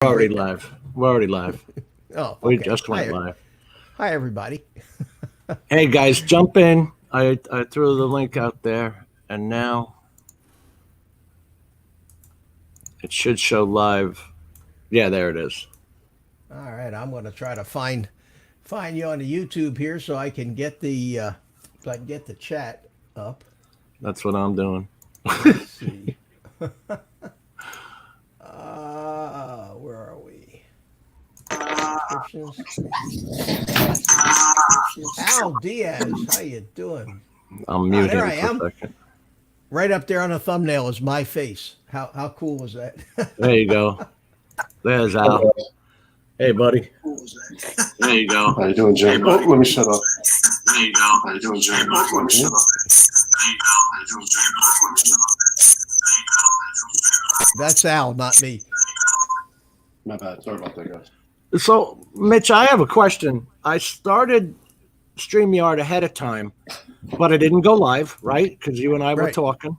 We're already live. We're already live. Oh, We okay. just went live. Hi, everybody. Hey guys, jump in. I threw the link out there, and now it should show live. Yeah, there it is. All right, I'm going to try to find you on the YouTube here so I can get the chat up. That's what I'm doing. Let's see. Where are we? Descriptions. Al Diaz, how you doing? I'm Ah, there muting I for am. a second. Right up there on the thumbnail is my face. How cool was that? There you go. There's Al. Hey, buddy. There you go. How you doing, Jim? Oh, let me shut up. There you go. How you doing, Jim? Let me shut up. That's Al, not me. My bad. Sorry about that, guys. So, Mitch, I have a question. I started StreamYard ahead of time, but I didn't go live, right? Because you and I were Right. talking.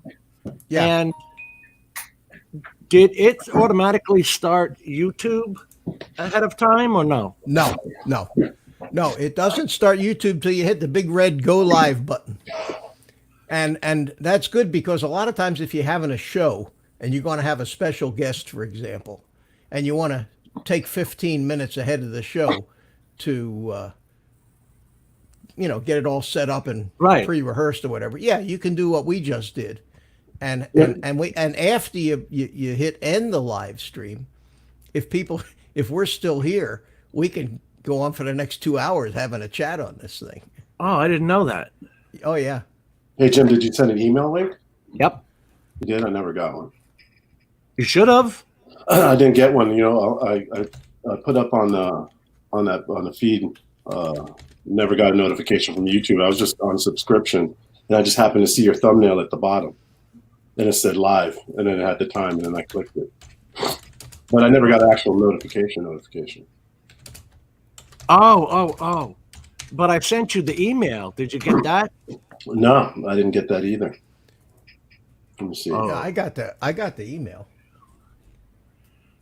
Yeah. And did it automatically start YouTube ahead of time or no? No. It doesn't start YouTube till you hit the big red go live button. And that's good because a lot of times if you're having a show and you're going to have a special guest, for example, and you want to take 15 minutes ahead of the show to get it all set up and Right. pre-rehearsed or whatever. Yeah, you can do what we just did. And after you hit end the live stream, if we're still here, we can go on for the next 2 hours having a chat on this thing. Oh, I didn't know that. Oh yeah. Hey, Jim, did you send an email link? Yep. You did? I never got one. You should have. I didn't get one. You know, I put up on the feed. Never got a notification from YouTube. I was just on subscription, and I just happened to see your thumbnail at the bottom. Then it said live, and then it had the time, and then I clicked it. But I never got an actual notification. Oh. But I sent you the email. Did you get that? No, I didn't get that either. Let me see. Oh. Yeah, I got the email.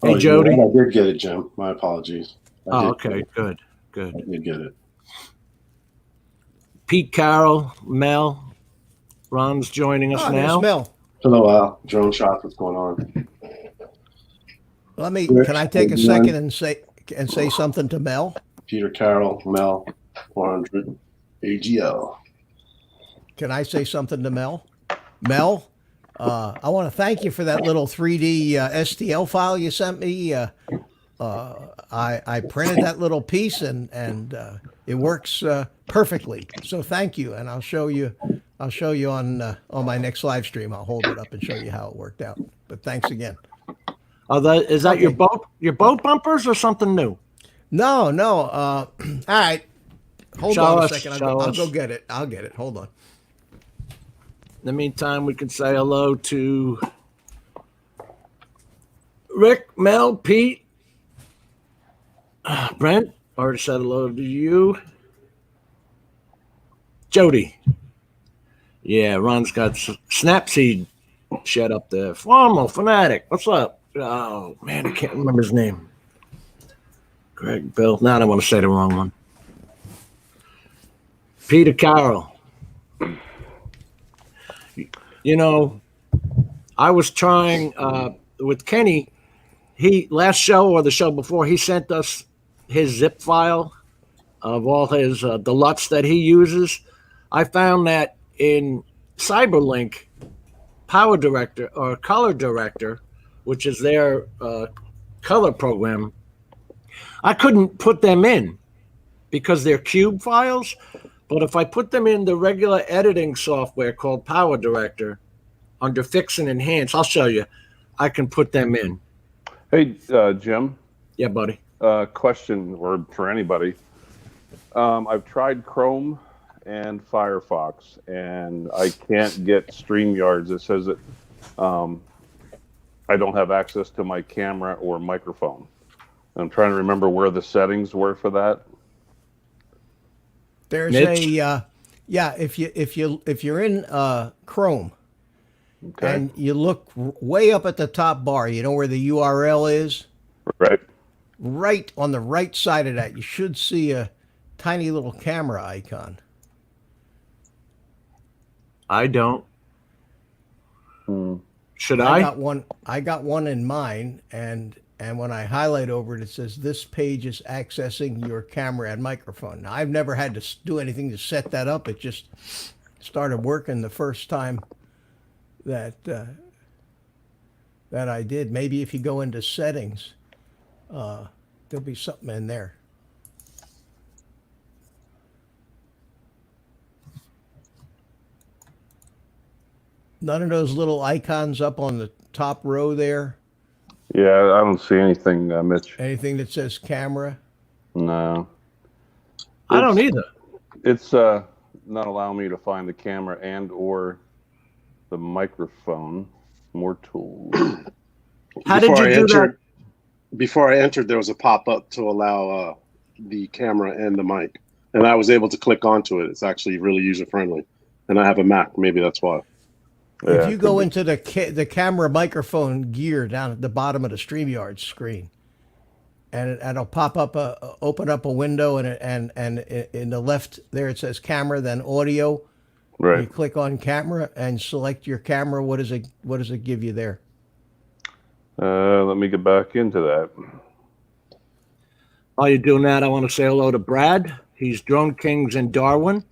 Hey, you know Jody. what? I did get it, Jim. My apologies. Okay. Good. I did get it. Pete, Carol, Mel, Ron's joining us Oh, now. there's Mel. Hello, Al. Drone shots. What's going on? Can I take a second and say something to Mel? Peter Carroll, Mel, 400, AGL. Can I say something to Mel? Mel, I want to thank you for that little 3D STL file you sent me. I printed that little piece and it works perfectly. So thank you, and I'll show you on my next live stream. I'll hold it up and show you how it worked out. But thanks again. Is that Okay. your boat bumpers or something new? No. All right. Hold Show on a us, second. show I'll us. go get it. I'll get it. Hold on. In the meantime, we can say hello to Rick, Mel, Pete, Brent. Already said hello to you. Jody. Yeah, Ron's got Snapseed shed up there. Formal Fanatic. What's up? Oh, man, I can't remember his name. Greg, Bill. Now I don't want to say the wrong one. Peter Carroll. You know, I was trying with Kenny. He last show or the show before, he sent us his zip file of all his the LUTs that he uses. I found that in Cyberlink, powerDirector or ColorDirector, which is their color program, I couldn't put them in because they're cube files. But if I put them in the regular editing software called powerDirector under Fix and Enhance, I'll show you, I can put them in. Hey, Jim. Yeah, buddy. Question or for anybody. I've tried Chrome and Firefox, and I can't get StreamYards. It says that I don't have access to my camera or microphone. I'm trying to remember where the settings were for that. There's Mitch? if you're in Chrome, Okay. and you look way up at the top bar, you know where the URL is? Right. Right on the right side of that, you should see a tiny little camera icon. I don't. Hmm. Should I I? got one. I got one in mine, and when I highlight over it, it says this page is accessing your camera and microphone. Now, I've never had to do anything to set that up. It just started working the first time that that I did. Maybe if you go into settings, there'll be something in there. None of those little icons up on the top row there. Yeah, I don't see anything, Mitch. Anything that says camera. No. I don't It's- either. It's not allowing me to find the camera and or the microphone. More tools. How did you do that? Before I entered, there was a pop-up to allow the camera and the mic, and I was able to click onto it. It's actually really user-friendly, and I have a Mac. Maybe that's why. If you go into the camera microphone gear down at the bottom of the StreamYard screen, and it'll pop up, open up a window, and in the left there it says camera, then audio. You Right. click on camera and select your camera. What does it give you there? Let me get back into that. While you're doing that, I want to say hello to Brad. He's Drone Kings in Darwin.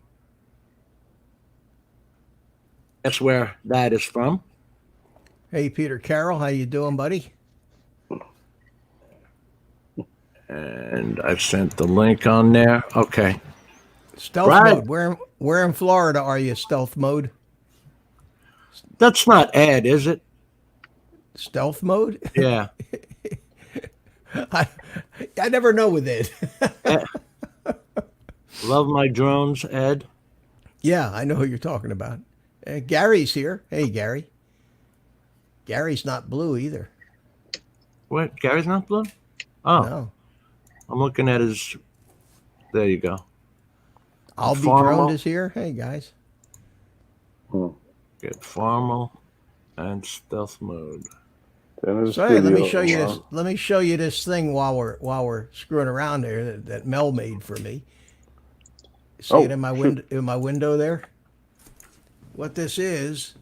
That's where that is from. Hey, Peter Carroll, how you doing, buddy? And I've sent the link on there. Okay. Stealth Brad. mode. Where in Florida are you? Stealth mode. That's not Ed, is it? Stealth mode. Yeah. I never know with it. Love my drones, Ed. Yeah, I know who you're talking about. Gary's here. Hey, Gary. Gary's not blue either. What? Gary's not blue? Oh, No. I'm looking at his. There you go. I'll be Formal. droned is here. Hey, guys. Get formal and stealth mode. So hey, let me show you this. Let me show you this thing while we're screwing around there that Mel made for me. See it in my window there. What this is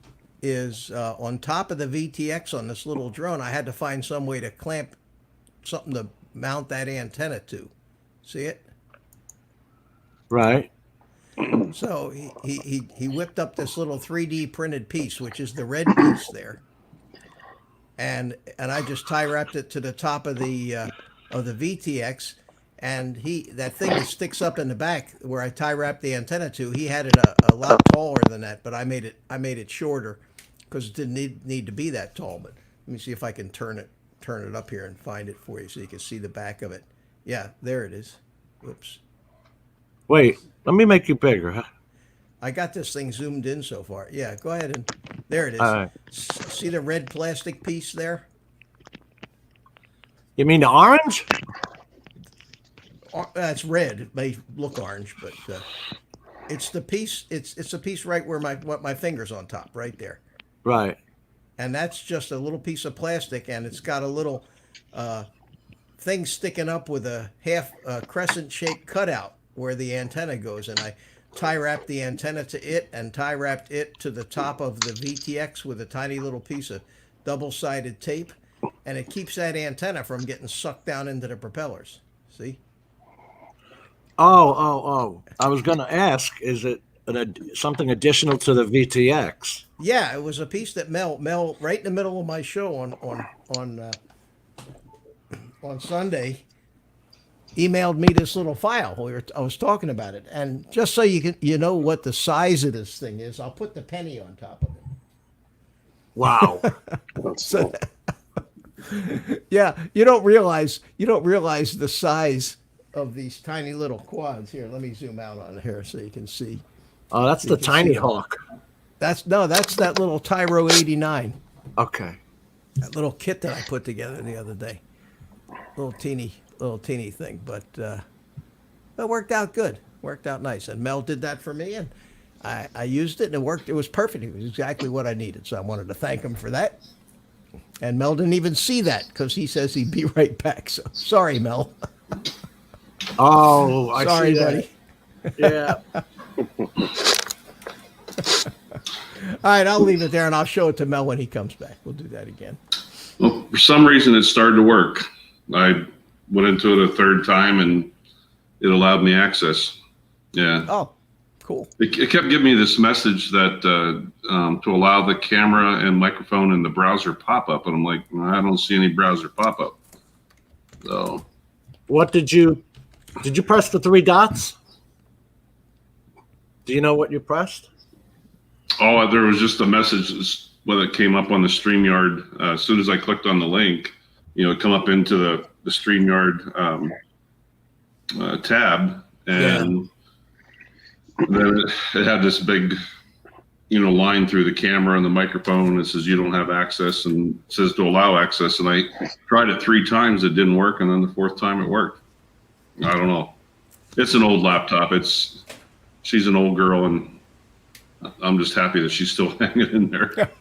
on top of the VTX on this little drone. I had to find some way to clamp something to mount that antenna to. See it? Right. So he whipped up this little 3D printed piece, which is the red piece there, and I just tie wrapped it to the top of the VTX, and that thing that sticks up in the back where I tie wrapped the antenna to, he had it a lot taller than that, but I made it shorter because it didn't need to be that tall. But let me see if I can turn it up here and find it for you so you can see the back of it. Yeah, there it is. Whoops. Wait, let me make you bigger. Huh? I got this thing zoomed in so far. Yeah, go ahead and there it is. All right. See the red plastic piece there? You mean the orange? That's red. It may look orange, but it's the piece. It's the piece right where my finger's on top, right there. Right. And that's just a little piece of plastic, and it's got a little thing sticking up with a half crescent-shaped cutout where the antenna goes, and I tie wrapped the antenna to it and tie wrapped it to the top of the VTX with a tiny little piece of double-sided tape, and it keeps that antenna from getting sucked down into the propellers. See? Oh. I was going to ask, is it something additional to the VTX? Yeah, it was a piece that Mel right in the middle of my show on Sunday emailed me this little file. I was talking about it, and just so you know what the size of this thing is, I'll put the penny on top of it. Wow. So, yeah, you don't realize the size of these tiny little quads. Here, let me zoom out on here so you can see. Oh, that's the Tiny Hawk. That's that little Tyro 89. Okay. That little kit that I put together the other day. Little teeny thing, but it worked out good. Worked out nice. And Mel did that for me, and I used it, and it worked. It was perfect. It was exactly what I needed. So I wanted to thank him for that. And Mel didn't even see that because he says he'd be right back. So sorry, Mel. Oh, I Sorry, see that. buddy. Yeah. All right, I'll leave it there and I'll show it to Mel when he comes back. We'll do that again. Well, for some reason, it started to work. I went into it a third time, and it allowed me access. Yeah. Oh, cool. It kept giving me this message that to allow the camera and microphone in the browser pop up, and I'm like, well, I don't see any browser pop up. So, What did you press the 3 dots? Do you know what you pressed? oh, there was just a message when it came up on the StreamYard. As soon as I clicked on the link, it come up into the StreamYard tab, and then it had this big, line through the camera and the microphone. It says you don't have access, and it says to allow access. And I tried it 3 times, it didn't work, and then the 4th time it worked. I don't know. It's an old laptop. She's an old girl, and I'm just happy that she's still hanging in there.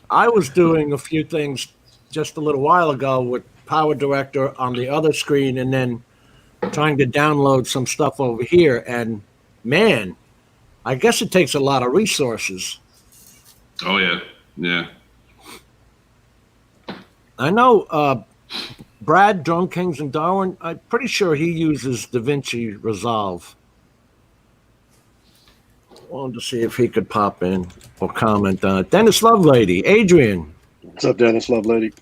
I was doing a few things just a little while ago with powerDirector on the other screen, and then trying to download some stuff over here. And man, I guess it takes a lot of resources. Oh yeah, yeah. I know Brad, Drone Kings and Darwin, I'm pretty sure he uses DaVinci Resolve. Wanted to see if he could pop in or comment on it. Dennis Lovelady, Adrian. What's up, Dennis Lovelady?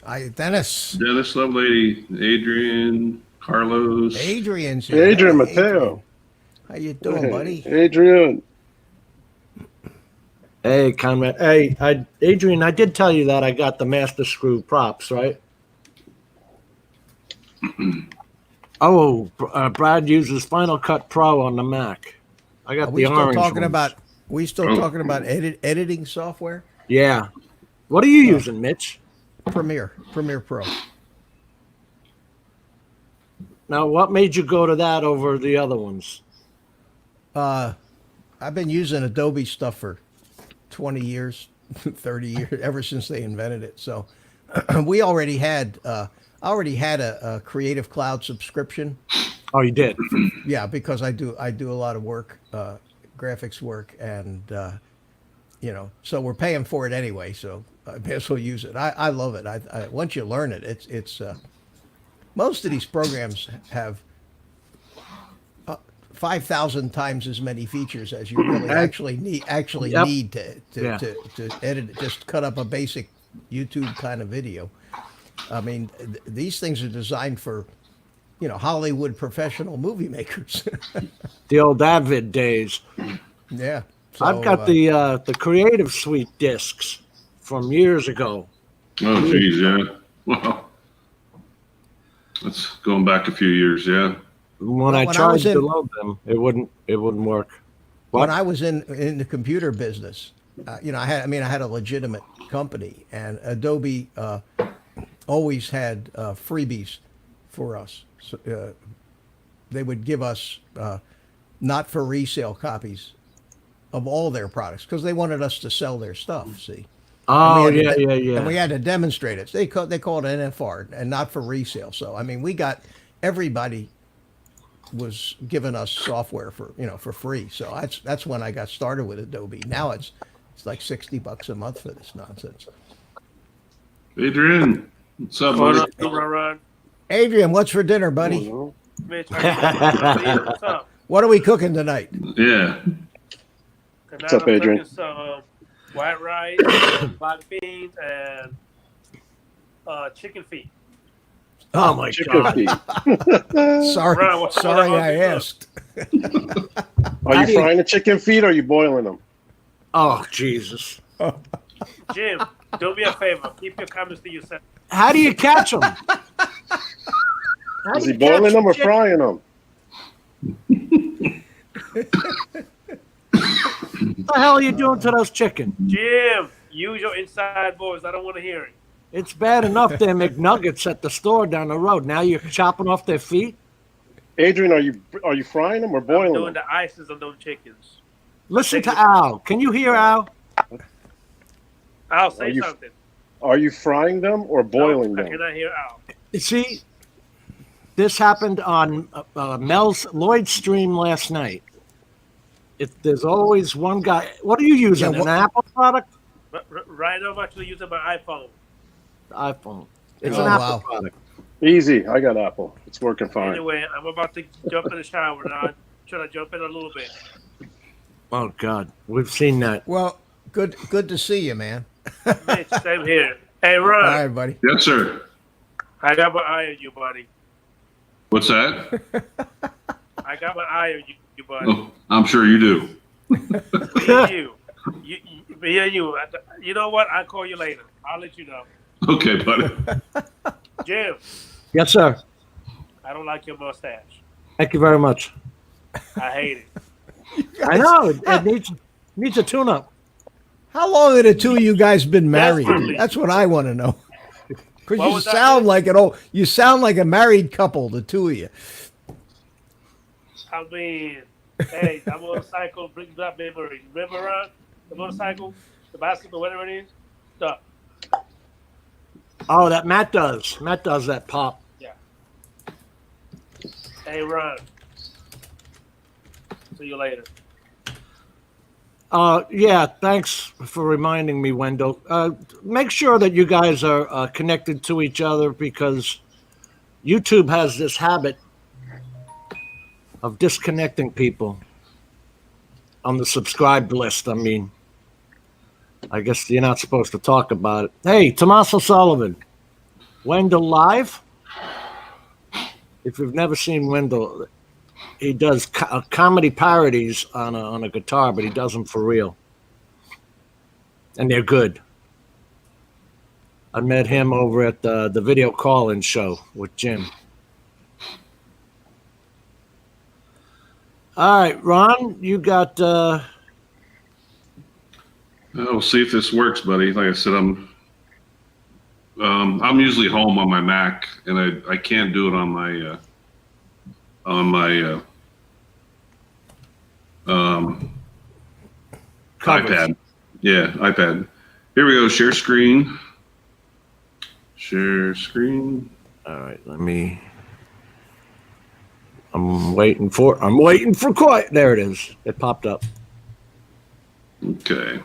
Hi, Dennis. Dennis Lovelady, Adrian, Carlos. Adrian's here. Adrian Hey, Mateo. How you doing, buddy? Adrian. Hey, Conrad. Hey, Adrian, I did tell you that I got the Master Screw props, right? Oh, Brad uses Final Cut Pro on the Mac. I got Are we the still orange talking ones. about? We still talking about editing software? Yeah. What are you using, Mitch? Premiere Pro. Now, what made you go to that over the other ones? I've been using Adobe stuff for 20 years, 30 years, ever since they invented it. So we already had a Creative Cloud subscription. Oh, you did? Yeah, because I do a lot of work, graphics work, and so we're paying for it anyway. So I may as well use it. I love it. I once you learn it, it's most of these programs have 5,000 times as many features as you really actually need to edit it. Just cut up a basic YouTube kind of video. I mean, these things are designed for Hollywood professional movie makers. The old Avid days. Yeah. So, I've got the Creative Suite discs from years ago. Oh, geez, yeah. Well, that's going back a few years, yeah. When I tried to load them, it wouldn't work. What? When I was in the computer business, I had a legitimate company, and Adobe always had freebies for us. So, they would give us not for resale copies of all their products because they wanted us to sell their stuff. See. Oh, And yeah. And we had to demonstrate it. They called it NFR and not for resale. So everybody was giving us software for free. So that's when I got started with Adobe. Now it's like $60 a month for this nonsense. Adrian, what's up, buddy? Adrian, what's for dinner, buddy? Mitch, what's up? What are we cooking tonight? Yeah. What's up, Adrian? Cooking some white rice, black beans, and chicken feet. Oh my God! Sorry, Ron, sorry, what I asked. Are you frying the chicken feet or are you boiling them? Oh Jesus! Jim, do me a favor. Keep your comments to yourself. How do you catch them? Is he boiling them or frying them? What the hell are you doing to those chicken? Jim, use your inside voice. I don't want to hear it. It's bad enough they're McNuggets at the store down the road. Now you're chopping off their feet. Adrian, are you frying them or I'm boiling doing them? the ices on those chickens. Listen to Al. Can you hear Al? I'll say you- something. Are you frying them or boiling No, I them? cannot hear Al. You see, this happened on Lloyd's stream last night. There's always one guy. What are you using? Yeah, An Apple product? Right now, I'm actually using my iPhone. iPhone. It's Oh, an Apple wow. product. Easy. I got Apple. It's working fine. Anyway, I'm about to jump in the shower now. I'm trying to jump in a little bit. Oh God, we've seen that. Well, good to see you, man. Mitch, same here. Hey, Ron, All right, buddy. Yes, sir. I got my eye on you, buddy. What's that? I got my eye on you, buddy. Oh, I'm sure you do. Me and you. Me and you. You know what? I'll call you later. I'll let you know. Okay, buddy. Jim, Yes, sir. I don't like your mustache. Thank you very much. I hate it. I know it needs a tune-up. How long have the two of you guys been married? Desperately. That's what I want to know. Because What you was that, sound Mitch? like you sound like a married couple, the two of you. I mean, hey, that motorcycle brings back memories. Remember, Ron? The motorcycle, the basketball, whatever it is? Stuff. Oh, that Matt does. Matt does that pop. Yeah. Hey, Ron. See you later. Yeah, thanks for reminding me, Wendell. Make sure that you guys are connected to each other because YouTube has this habit of disconnecting people on the subscribed list. I mean, I guess you're not supposed to talk about it. Hey, Tommaso Sullivan, Wendell Live. If you've never seen Wendell, he does comedy parodies on a guitar, but he does them for real. And they're good. I met him over at the video call-in show with Jim. All right, Ron, you got... We'll see if this works, buddy. Like I said, I'm usually home on my Mac, and I can't do it on my covers. iPad. Yeah, iPad. Here we go. Share screen. Share screen. All right, I'm waiting for quiet. There it is. It popped up. Okay.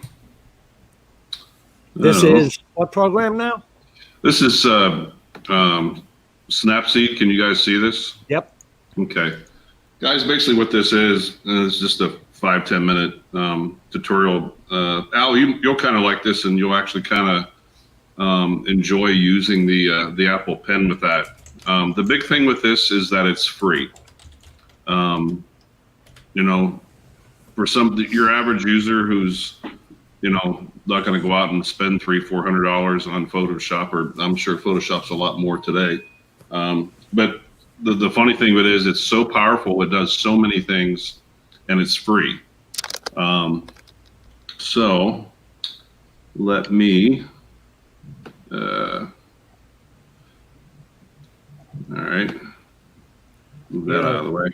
This is what program now? This is Snapseed. Can you guys see this? Yep. Okay. Guys, basically what this is just a 5-10 minute tutorial. Al, you'll kind of like this, and you'll actually kind of enjoy using the Apple Pen with that. The big thing with this is that it's free. You know, for your average user who's not going to go out and spend $300-400 on Photoshop, or I'm sure Photoshop's a lot more today. But the funny thing of it is, it's so powerful. It does so many things, and it's free. So let me. All right. Move that out of the way.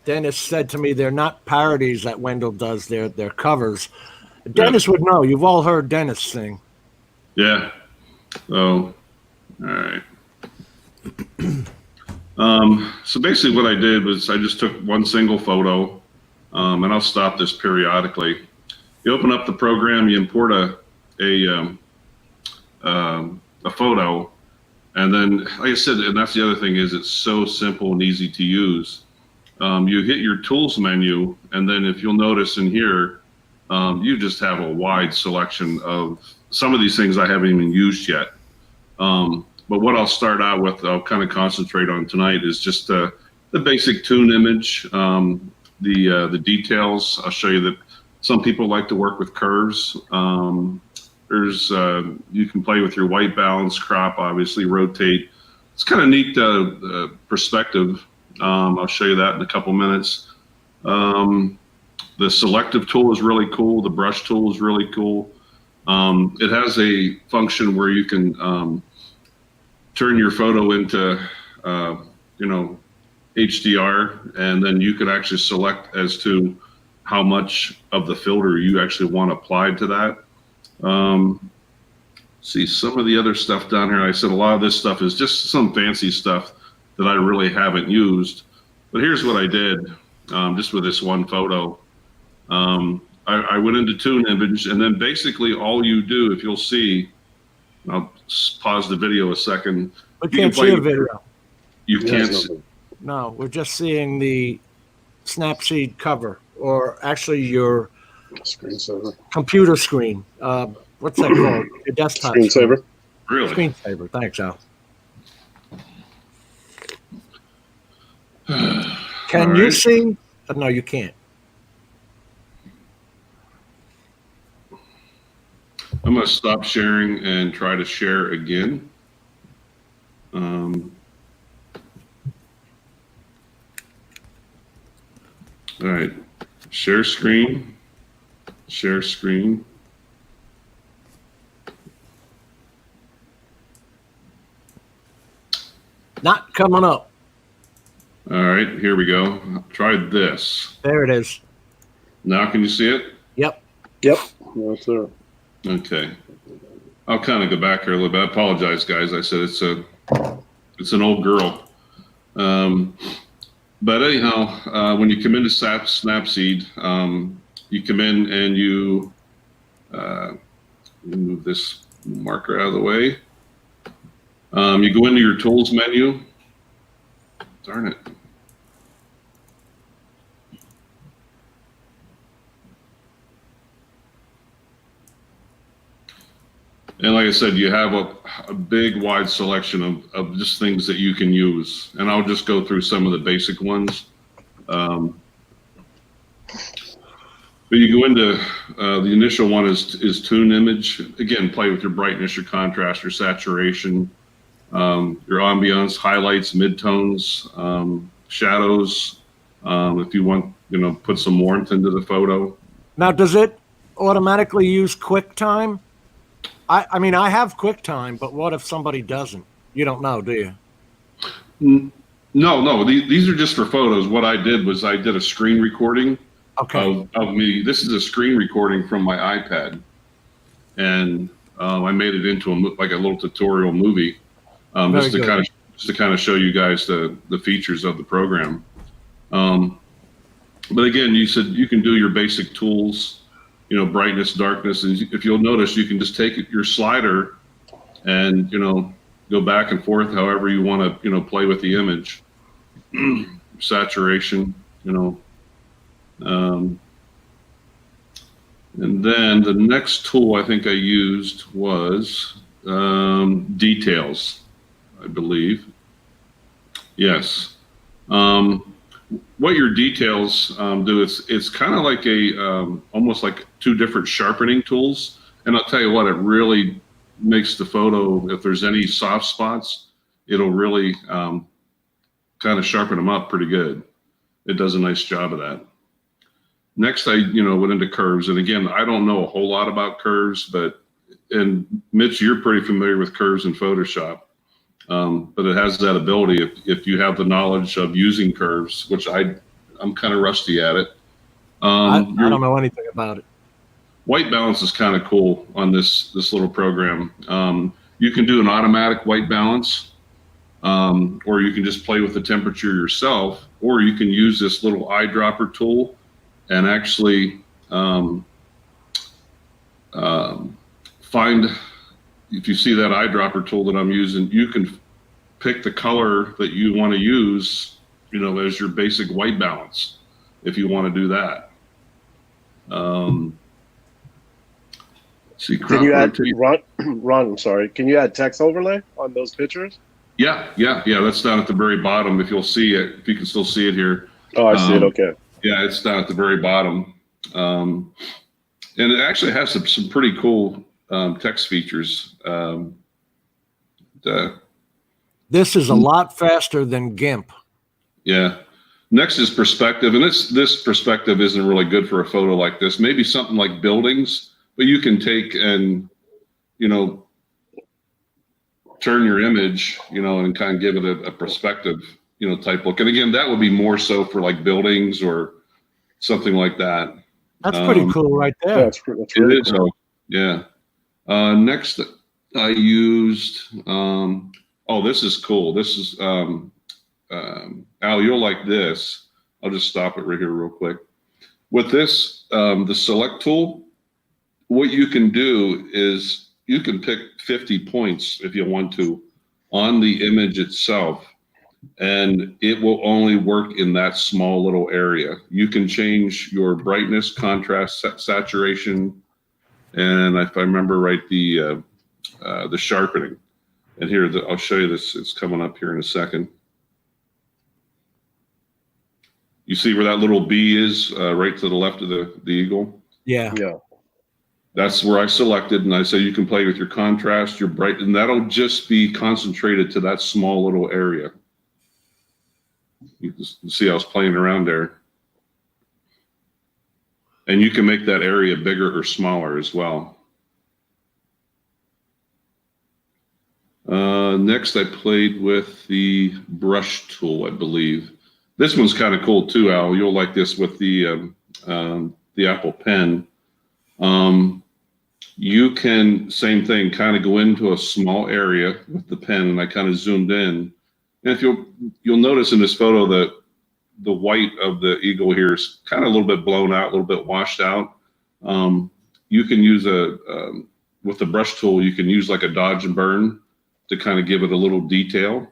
Dennis said to me they're not parodies that Wendell does, they're covers. Dennis would know. You've all heard Dennis sing. Yeah. So, all right. So basically what I did was I just took one single photo, and I'll stop this periodically. You open up the program, you import a photo, and then, like I said, and that's the other thing, is it's so simple and easy to use. You hit your tools menu, and then if you'll notice in here, you just have a wide selection of some of these things I haven't even used yet. But what I'll start out with, I'll kind of concentrate on tonight, is just the basic tune image, the details. I'll show you that some people like to work with curves. There's you can play with your white balance, crop, obviously, rotate. It's kind of neat perspective. I'll show you that in a couple minutes. The selective tool is really cool. The brush tool is really cool. It has a function where you can turn your photo into, HDR, and then you could actually select as to how much of the filter you actually want applied to that. see some of the other stuff down here. I said a lot of this stuff is just some fancy stuff that I really haven't used. But here's what I did, just with this one photo. I went into Tune Image, and then basically all you do, if you'll see, I'll pause the video a second. We can't see a video. You can't see. No, we're just seeing the Snapseed cover, or actually your Screensaver. computer screen. What's that called? Your desktop Screensaver. Really? Screensaver. Thanks, Al. Can you see? No, you can't. I'm going to stop sharing and try to share again. All right, share screen, share screen. Not coming up. All right, here we go. Try this. There it is. Now can you see it? Yep. Yep. That's there. Okay. I'll kind of go back here a little bit. I apologize, guys. I said it's an old girl. But anyhow, when you come into Snapseed, you come in and you move this marker out of the way. You go into your tools menu. Darn it. And like I said, you have a big, wide selection of just things that you can use. And I'll just go through some of the basic ones. But you go into, the initial one is Tune Image. Again, play with your brightness, your contrast, your saturation, your ambiance, highlights, midtones, shadows. If you want, put some warmth into the photo. Now, does it automatically use QuickTime? I mean, I have QuickTime, but what if somebody doesn't? You don't know, do you? No. These are just for photos. What I did was I did a screen recording of me. This is a screen recording from my iPad, and I made it into like a little tutorial movie, just to kind of show you guys the features of the program. But again, you said you can do your basic tools. Brightness, darkness, and if you'll notice, you can just take your slider and, go back and forth however you want to, play with the image. Saturation, and then the next tool I think I used was details, I believe. Yes. What your details do, it's kind of like almost like two different sharpening tools. And I'll tell you what, it really makes the photo, if there's any soft spots, it'll really kind of sharpen them up pretty good. It does a nice job of that. Next, I went into curves. And again, I don't know a whole lot about curves, and Mitch, you're pretty familiar with curves in Photoshop. But it has that ability if you have the knowledge of using curves, which I'm kind of rusty at it. I don't know anything about it. White balance is kind of cool on this little program. You can do an automatic white balance, or you can just play with the temperature yourself, or you can use this little eyedropper tool and actually find. If you see that eyedropper tool that I'm using, you can pick the color that you want to use, as your basic white balance, if you want to do that. See, can you add, Ron, I'm sorry, can you add text overlay on those pictures? Yeah, that's down at the very bottom. If you'll see it, if you can still see it here. Oh, I see it, okay. Yeah, it's down at the very bottom. And it actually has some pretty cool text features. This is a lot faster than GIMP. Yeah. Next is perspective, and this perspective isn't really good for a photo like this. Maybe something like buildings, but you can take and turn your image, and kind of give it a perspective, type look. And again, that would be more so for like buildings or something like that. That's pretty cool right there. Yeah, that's it is. So, yeah. Next, I used, oh, this is cool. This is, Al, you'll like this. I'll just stop it right here real quick. With this, the select tool, what you can do is you can pick 50 points if you want to on the image itself, and it will only work in that small little area. You can change your brightness, contrast, saturation, and if I remember right, the sharpening. And here, I'll show you this. It's coming up here in a second. You see where that little bee is, right to the left of the eagle? Yeah. Yeah. That's where I selected, and I say you can play with your contrast, your bright, and that'll just be concentrated to that small little area. You can see I was playing around there. And you can make that area bigger or smaller as well. Next, I played with the brush tool, I believe. This one's kind of cool too, Al. You'll like this with the Apple Pen. You can, same thing, kind of go into a small area with the pen, and I kind of zoomed in. And if you'll notice in this photo that the white of the eagle here is kind of a little bit blown out, a little bit washed out. You can use with the brush tool, you can use like a dodge and burn to kind of give it a little detail.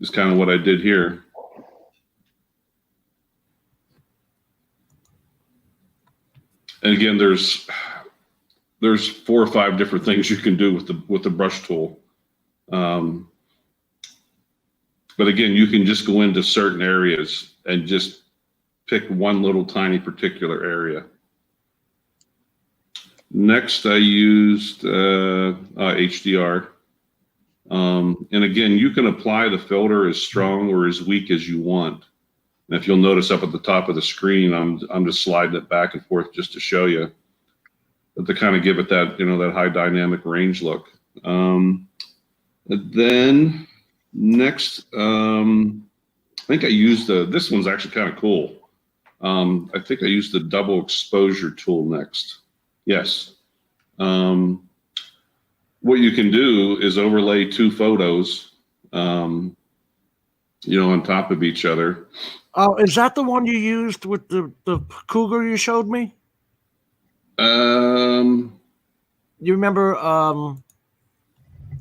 Is kind of what I did here. And again, there's 4 or 5 different things you can do with the brush tool. But again, you can just go into certain areas and just pick one little tiny particular area. Next, I used HDR. And again, you can apply the filter as strong or as weak as you want. And if you'll notice up at the top of the screen, I'm just sliding it back and forth just to show you, but to kind of give it that, that high dynamic range look. Then next, I think I used this one's actually kind of cool. I think I used the double exposure tool next. Yes. What you can do is overlay 2 photos, on top of each other. Oh, is that the one you used with the cougar you showed me? You remember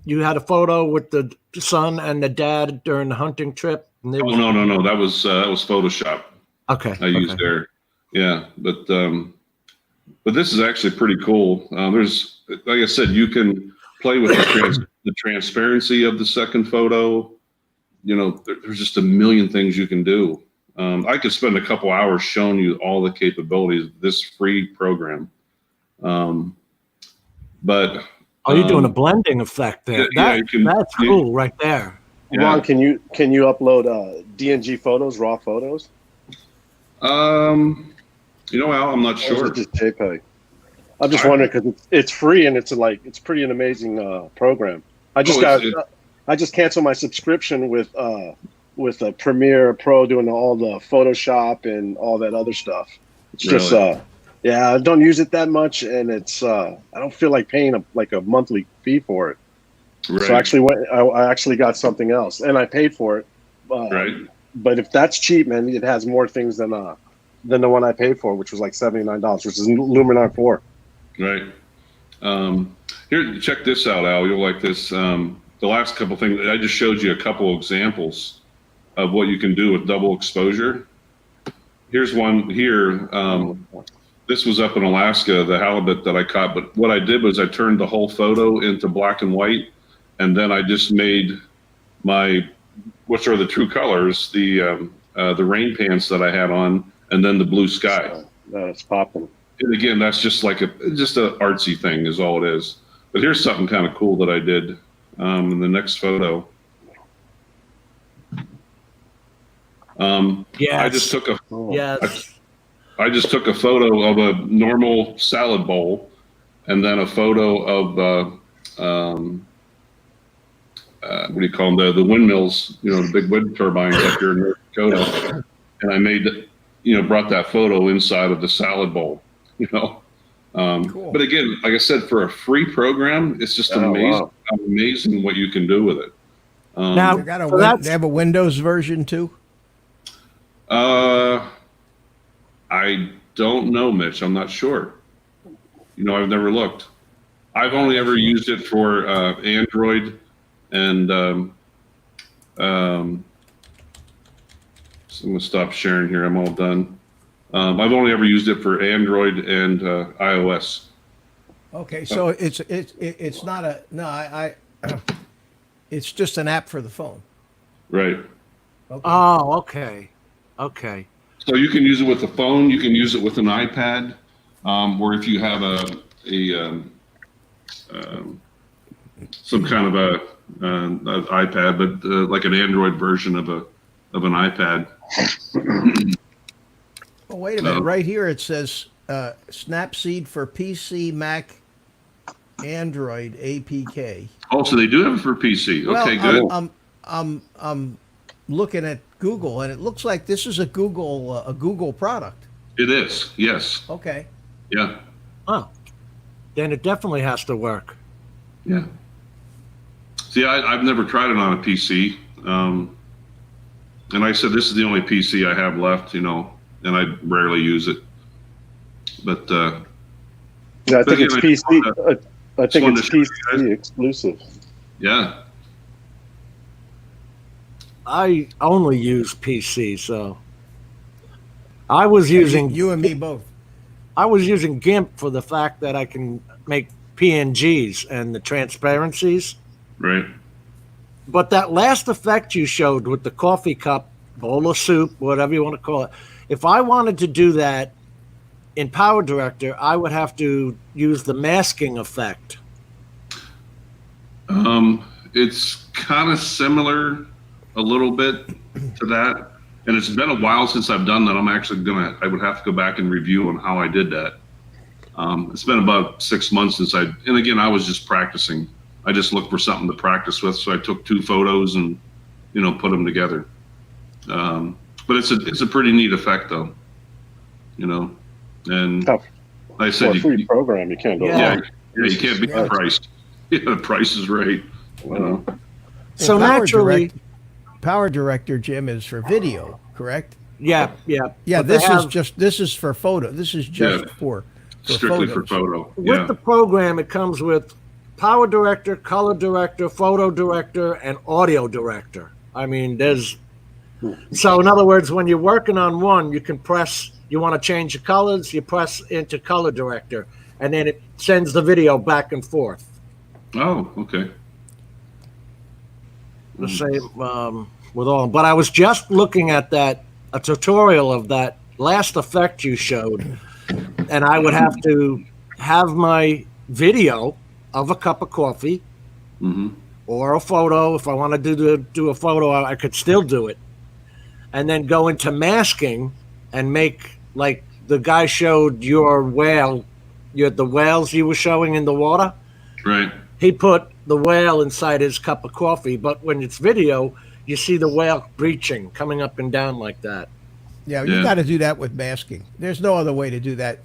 you had a photo with the son and the dad during the hunting trip? And no. That was Photoshop. Okay. I used there. Yeah, but this is actually pretty cool. There's, like I said, you can play with the transparency of the second photo. There's just a million things you can do. I could spend a couple hours showing you all the capabilities of this free program. But you're doing a blending effect there. That's cool right there. Yeah. Ron, can you upload DNG photos, raw photos? Al, I'm not sure. Just JPEG. I'm just wondering because it's free and it's pretty an amazing program. I just canceled my subscription with Premiere Pro doing all the Photoshop and all that other stuff. It's just I don't use it that much, and it's I don't feel like paying a monthly fee for it. Right. So I actually got something else, and I paid for it. Right. But if that's cheap, man, it has more things than the one I paid for, which was like $79, which is Luminar 4. Right. Here, check this out, Al. You'll like this. The last couple things, I just showed you a couple examples of what you can do with double exposure. Here's one here. This was up in Alaska, the halibut that I caught. But what I did was I turned the whole photo into black and white, and then I just made which are the true colors, the rain pants that I had on, and then the blue sky. That's popping. And again, that's just just an artsy thing is all it is. But here's something kind of cool that I did in the next photo. I just took a I just took a photo of a normal salad bowl, and then a photo of what do you call them? The windmills, the big wind turbines up here in North Dakota. And I made, brought that photo inside of the salad bowl, Cool. But again, like I said, for a free program, it's just amazing what you can do with it. Now, They got so that's- they have a Windows version too? I don't know, Mitch. I'm not sure. I've never looked. I've only ever used it for Android and so I'm gonna stop sharing here. I'm all done. I've only ever used it for Android and iOS. Okay, so it's not a it's just an app for the phone. Right. Okay. Oh, okay. Okay. So you can use it with the phone. You can use it with an iPad, or if you have some kind of a iPad, but like an Android version of an iPad. Oh, wait a minute. Right here it says Snapseed for PC, Mac, Android, APK. Oh, so they do have it for PC. Okay, good. I'm looking at Google, and it looks like this is a Google product. It is. Yes. Okay. Yeah. Oh, then it definitely has to work. Yeah. See, I've never tried it on a PC. And like I said, this is the only PC I have left, and I rarely use it. But Yeah, I think it's again, PC. I think wanted it's to show you PC exclusive. yeah. I only use PC, so I was using You and me both. I was using GIMP for the fact that I can make PNGs and the transparencies. Right. But that last effect you showed with the coffee cup, bowl of soup, whatever you want to call it, if I wanted to do that in powerDirector, I would have to use the masking effect. It's kind of similar a little bit to that. And it's been a while since I've done that. I would have to go back and review on how I did that. It's been about 6 months since and again, I was just practicing. I just looked for something to practice with. So I took 2 photos and, put them together. But it's a pretty neat effect though, and Tough. like I For said, a free program, you can't go Yeah. wrong. you can't beat the price. Yeah, the price is right. So Well, naturally, PowerDirector, Jim, is for video, correct? yeah. Yeah, But they this is for photo. This is just for Strictly photos. for photo. with Yeah. the program, it comes with powerDirector, ColorDirector, PhotoDirector, and AudioDirector. I mean, so in other words, when you're working on one, you can you want to change the colors, you press into ColorDirector, and then it sends the video back and forth. Oh, okay. The same with all. But I was just looking at a tutorial of that last effect you showed, and I would have to have my video of a cup of coffee or a photo. If I want to do a photo, I could still do it, and then go into masking and make, like the guy showed your whale, the whales you were showing in the water. Right. He put the whale inside his cup of coffee, but when it's video, you see the whale breaching, coming up and down like that. Yeah, you Yeah. got to do that with masking. There's no other way to do that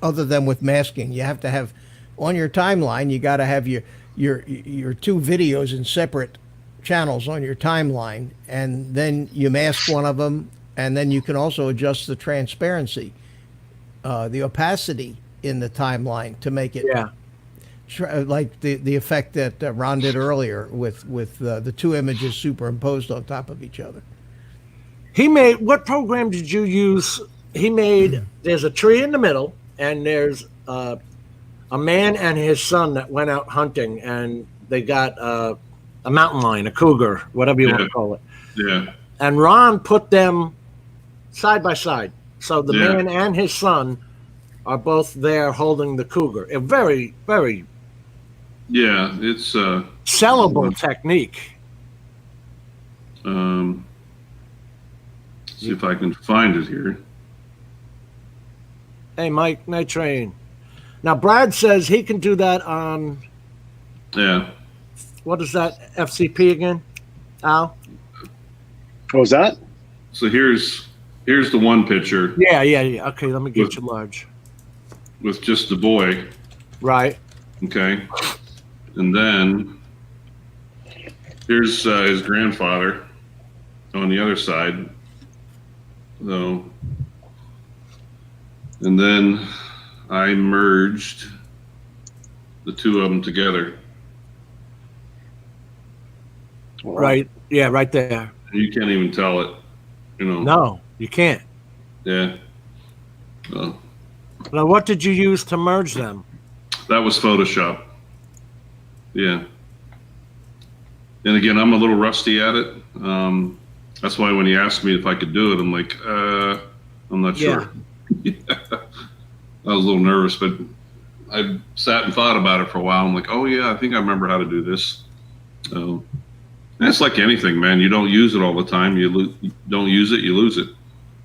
other than with masking. You have to have on your timeline. You got to have your 2 videos in separate channels on your timeline, and then you mask one of them, and then you can also adjust the transparency, the opacity in the timeline to make it like the effect that Ron did earlier with the 2 images superimposed on top of each other. What program did you use? There's a tree in the middle, and there's a man and his son that went out hunting, and they got a mountain lion, a cougar, whatever you want to call it. Yeah. And Ron put them side by side. So the man and his son are both there holding the cougar. A very, very Yeah. It's sellable technique. see if I can find it here. Hey, Mike, night train. Now, Brad says he can do that on, Yeah. what is that, FCP again, Al? What was that? So here's the one picture. Yeah. Okay, let me get you large. with just the boy. Right. Okay. And then here's his grandfather on the other side. So, and then I merged the two of them together. Right. Yeah, right there. You can't even tell it, you know. No, you can't. Yeah. Oh. Now, what did you use to merge them? That was Photoshop. Yeah. And again, I'm a little rusty at it. That's why when he asked me if I could do it, I'm like, I'm not sure. Yeah. I was a little nervous, but I sat and thought about it for a while. I'm like, oh yeah, I think I remember how to do this. So it's like anything, man. You don't use it all the time. You don't use it, you lose it.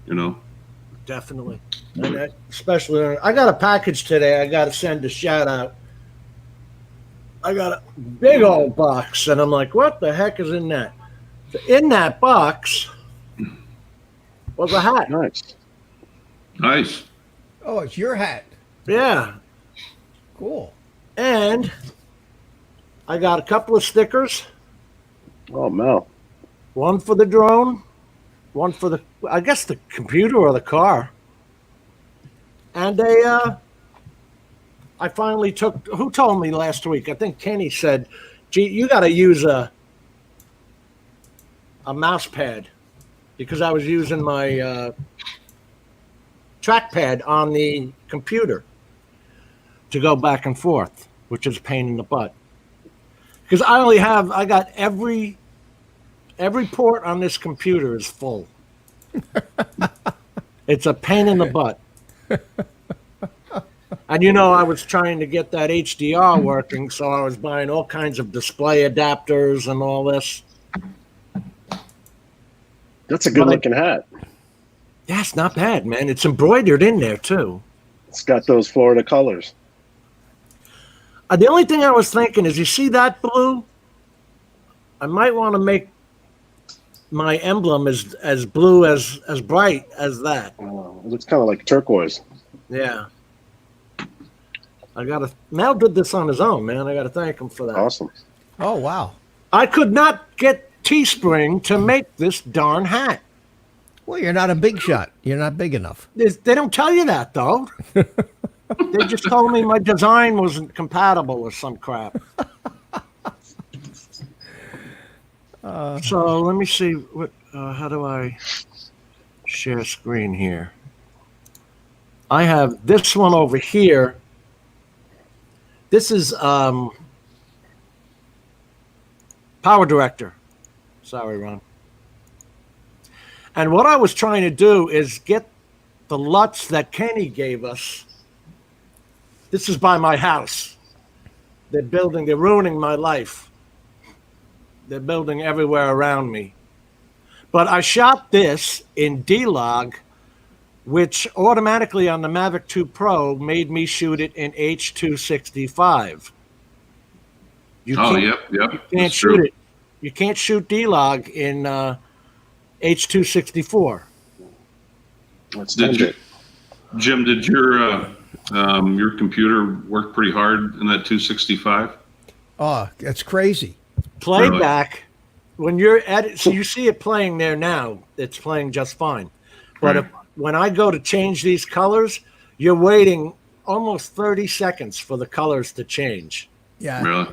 You know. Definitely. And especially, I got a package today. I got to send a shout out. I got a big old box, and I'm like, what the heck is in that? So in that box was a hat. Nice. Nice. Oh, it's your hat. Yeah. Cool. And I got a couple of stickers. Oh, Mel. One for the drone, one for the, I guess, the computer or the car. And I finally took, who told me last week? I think Kenny said, gee, you got to use a mouse pad, because I was using my trackpad on the computer to go back and forth, which is a pain in the butt. Because I got every port on this computer is full. It's a pain in the butt. And you know, I was trying to get that HDR working, so I was buying all kinds of display adapters and all this. That's a good looking hat. Yeah, it's not bad, man. It's embroidered in there too. It's got those Florida colors. The only thing I was thinking is, you see that blue? I might want to make my emblem as blue, as bright as that. It looks kind of like turquoise. Yeah. Mel did this on his own, man. I got to thank him for that. Awesome. Oh, wow. I could not get Teespring to make this darn hat. Well, you're not a big shot. You're not big enough. They don't tell you that, though. They just told me my design wasn't compatible with some crap. So let me see. How do I share screen here? I have this one over here. This is powerDirector. Sorry, Ron. And what I was trying to do is get the LUTs that Kenny gave us. This is by my house. They're ruining my life. They're building everywhere around me. But I shot this in D-Log, which automatically on the Mavic 2 Pro made me shoot it in H.265. You can't shoot it. You can't shoot D-Log in H.264. Jim, did your computer work pretty hard in that 265? Oh, that's crazy. Playback, when you're at it, so you see it playing there now, it's playing just fine. But when I go to change these colors, you're waiting almost 30 seconds for the colors to change. Yeah. Really?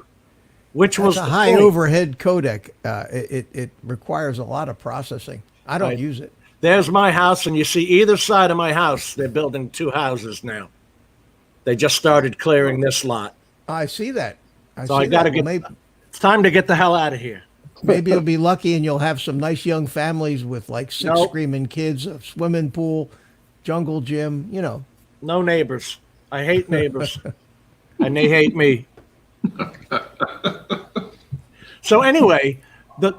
Which was a high overhead codec. It requires a lot of processing. I don't use it. There's my house, and you see either side of my house, they're building two houses now. They just started clearing this lot. I see that. I got to get. It's time to get the hell out of here. Maybe you'll be lucky, and you'll have some nice young families with like six screaming kids, a swimming pool, jungle gym. You know. No neighbors. I hate neighbors, and they hate me. So anyway,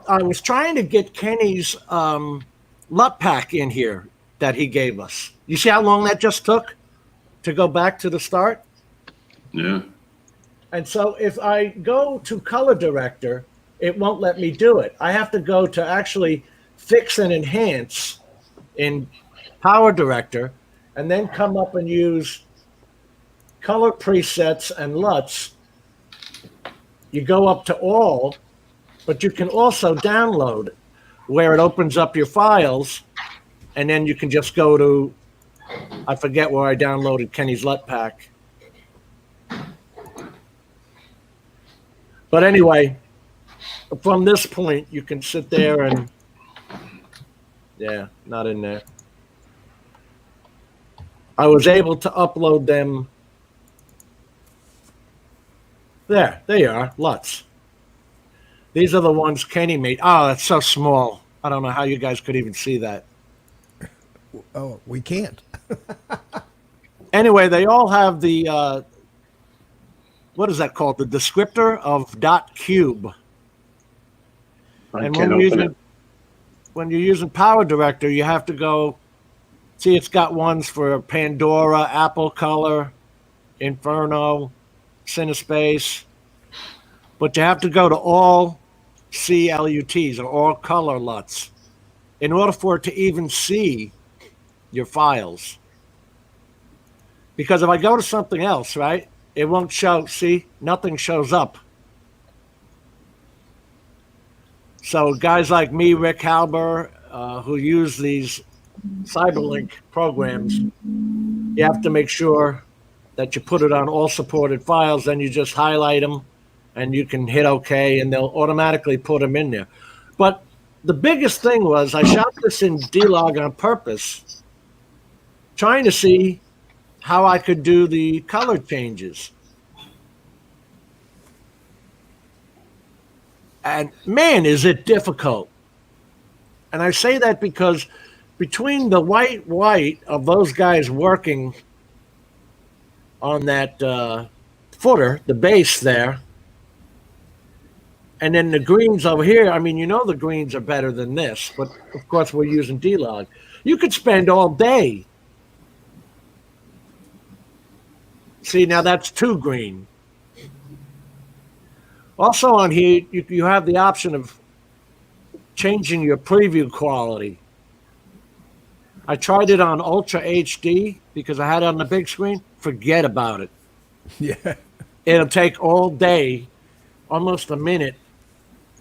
I was trying to get Kenny's LUT pack in here that he gave us. You see how long that just took to go back to the start? Yeah. And so if I go to ColorDirector, it won't let me do it. I have to go to actually fix and enhance in powerDirector, and then come up and use color presets and LUTs, you go up to all, but you can also download where it opens up your files, and then you can just go to, I forget where I downloaded Kenny's LUT pack. But anyway, from this point, you can sit there and, yeah, not in there. I was able to upload them. There you are, LUTs. These are the ones Kenny made. Oh, that's so small. I don't know how you guys could even see that. Oh, we can't. Anyway, they all have the, what is that called? The descriptor of .cube. I And can't when you're using powerDirector, you have to go, see, it's got ones for Pandora, Apple Color, Inferno, Cinespace, but you have to go to all CLUTs or all color LUTs in order for it to even see your files. Because if I go to something else, right, it won't show, see, nothing shows up. So guys like me, Rick Halber, who use these Cyberlink programs, you have to make sure that you put it on all supported files, then you just highlight them and you can hit OK and they'll automatically put them in there. But the biggest thing was I shot this in D-Log on purpose, trying to see how I could do the color changes. And man, is it difficult. And I say that because between the white of those guys working on that footer, the base there, and then the greens over here, I mean, you know the greens are better than this, but of course we're using D-Log. You could spend all day. See, now that's too green. Also on here, you have the option of changing your preview quality. I tried it on Ultra HD because I had it on the big screen. Forget about it. Yeah. It'll take all day, almost a minute,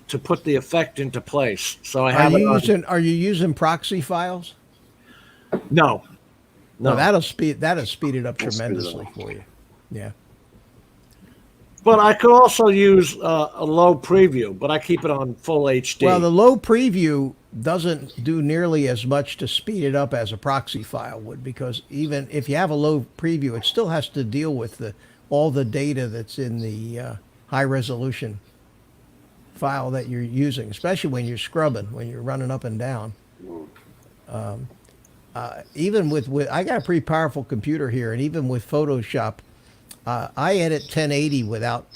to put the effect into place. So I have Are you using proxy files? No. No, that'll speed it up tremendously for you. Yeah. But I could also use a low preview, but I keep it on full HD. Well, the low preview doesn't do nearly as much to speed it up as a proxy file would, because even if you have a low preview, it still has to deal with all the data that's in the high resolution file that you're using, especially when you're scrubbing, when you're running up and down. Even with I got a pretty powerful computer here, and even with Photoshop, I edit 1080 without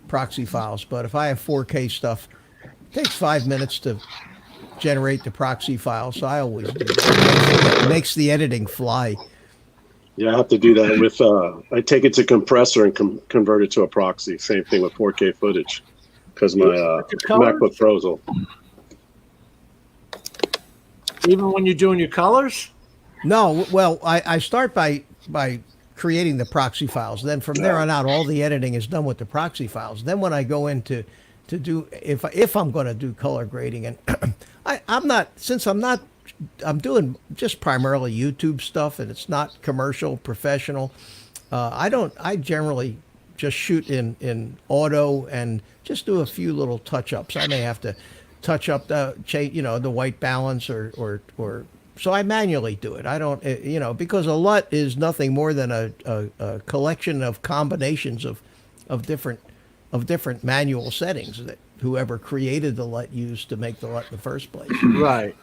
proxy files, but if I have 4K stuff, it takes 5 minutes to generate the proxy file, so I always do that. It makes the editing fly. Yeah, I have to do that with, I take it to compressor and convert it to a proxy. Same thing with 4K footage, because my MacBook Pro's will. Even when you're doing your colors? No, well, I start by creating the proxy files. Then from there on out, all the editing is done with the proxy files. Then when I go into to do, if I'm going to do color grading, and I'm doing just primarily YouTube stuff, and it's not commercial, professional. I generally just shoot in auto and just do a few little touch-ups. I may have to touch up the white balance or so I manually do it. I don't, because a LUT is nothing more than a collection of combinations of different manual settings that whoever created the LUT used to make the LUT in the first place. Right.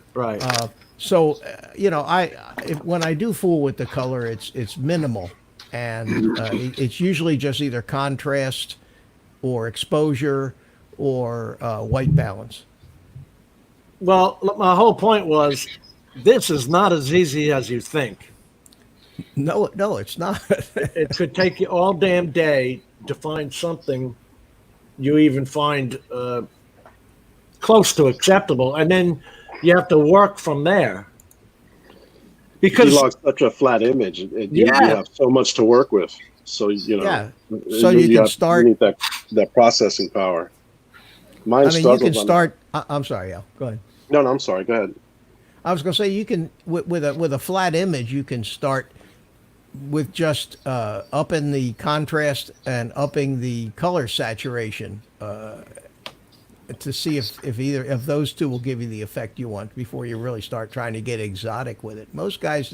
When I do fool with the color, it's minimal, and it's usually just either contrast or exposure or white balance. Well, my whole point was, this is not as easy as you think. No, it's not. It could take you all damn day to find something you even find close to acceptable, and then you have to work from there. because D-Log's such a flat image. You have so much to work with. So, you know, so you can start. You need that processing power. Mine you can start. I'm sorry, Al. Go ahead. No, I'm sorry. Go ahead. I was going to say you can with a flat image you can start with just upping the contrast and upping the color saturation to see if either of those two will give you the effect you want before you really start trying to get exotic with it. Most guys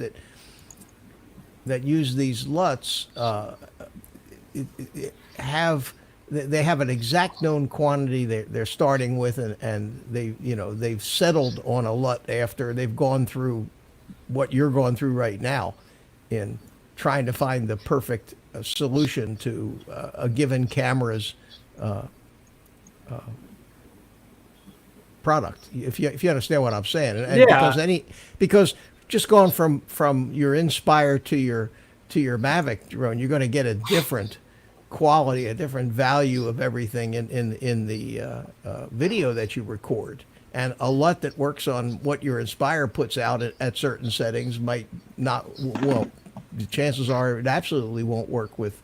that use these LUTs they have an exact known quantity they're starting with, and they've settled on a LUT after they've gone through what you're going through right now in trying to find the perfect solution to a given camera's product. If you understand what I'm saying, and because just going from your Inspire to your Mavic drone, you're going to get a different quality, a different value of everything in the video that you record. And a LUT that works on what your Inspire puts out at certain settings might not. Well, the chances are it absolutely won't work with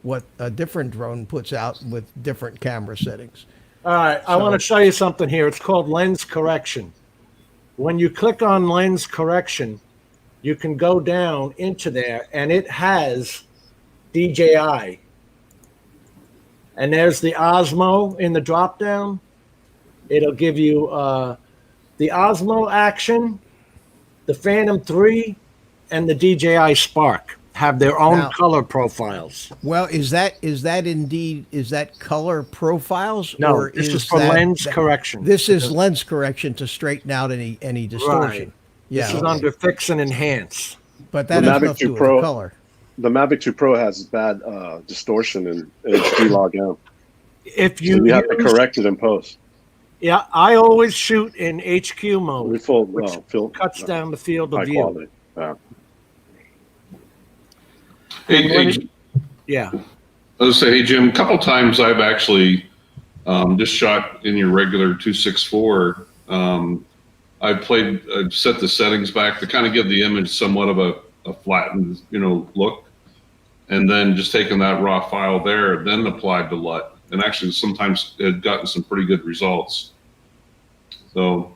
what a different drone puts out with different camera settings. All right, I want to show you something here. It's called lens correction. When you click on lens correction, you can go down into there, and it has DJI. And there's the Osmo in the drop-down. It'll give you the Osmo Action, the Phantom 3, and the DJI Spark have their own color profiles. Well, is that color profiles? No, or this is for lens correction. This is lens correction to straighten out any distortion. Right. Yeah, this is under fix and enhance. But that has nothing to do with the color. The Mavic 2 Pro has bad distortion and it's D-Log out. If you have to correct it in post. Yeah, I always shoot in HQ mode, which cuts down the field of view. Quality. Yeah. Yeah. I was say, hey Jim, a couple times I've actually just shot in your regular 264. I've set the settings back to kind of give the image somewhat of a flattened, look, and then just taken that raw file there, then applied the LUT, and actually sometimes had gotten some pretty good results. So,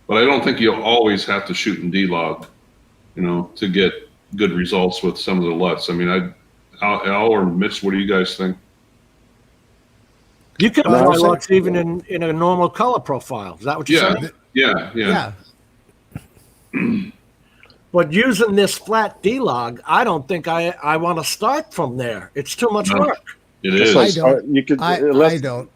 but I don't think you always have to shoot in D-Log, to get good results with some of the LUTs. I mean, Al or Mitch, what do you guys think? You can apply LUTs even in a normal color profile. Is that what you're saying? Yeah. But using this flat D-Log, I don't think I want to start from there. It's too much work. It is. I don't. I don't.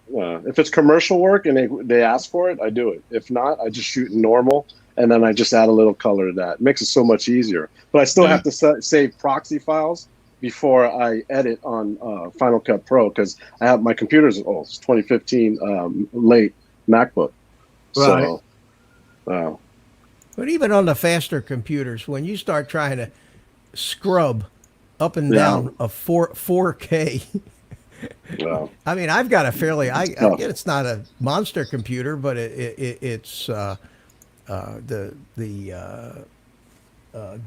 If it's commercial work and they ask for it, I do it. If not, I just shoot normal, and then I just add a little color to that. It makes it so much easier. But I still have to save proxy files before I edit on Final Cut Pro, because I have my computer's old. It's 2015 late MacBook. Right. So, but even on the faster computers, when you start trying to scrub up and down a 4K, I mean, I've got a fairly. I get it's not a monster computer, but it's the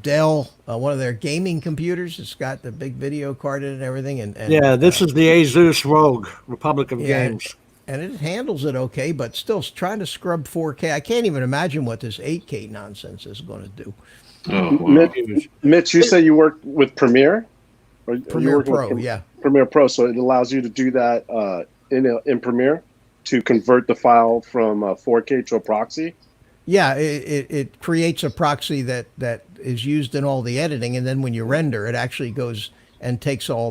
Dell, one of their gaming computers. It's got the big video card in it and everything. And this is the Asus Rogue Republic of Games. And it handles it okay, but still trying to scrub 4K. I can't even imagine what this 8K nonsense is going to do. Oh, wow. Mitch, you say you work with Premiere? Premiere Pro, yeah. Premiere Pro, so it allows you to do that in Premiere to convert the file from 4K to a proxy? Yeah, it creates a proxy that is used in all the editing, and then when you render, it actually goes and takes all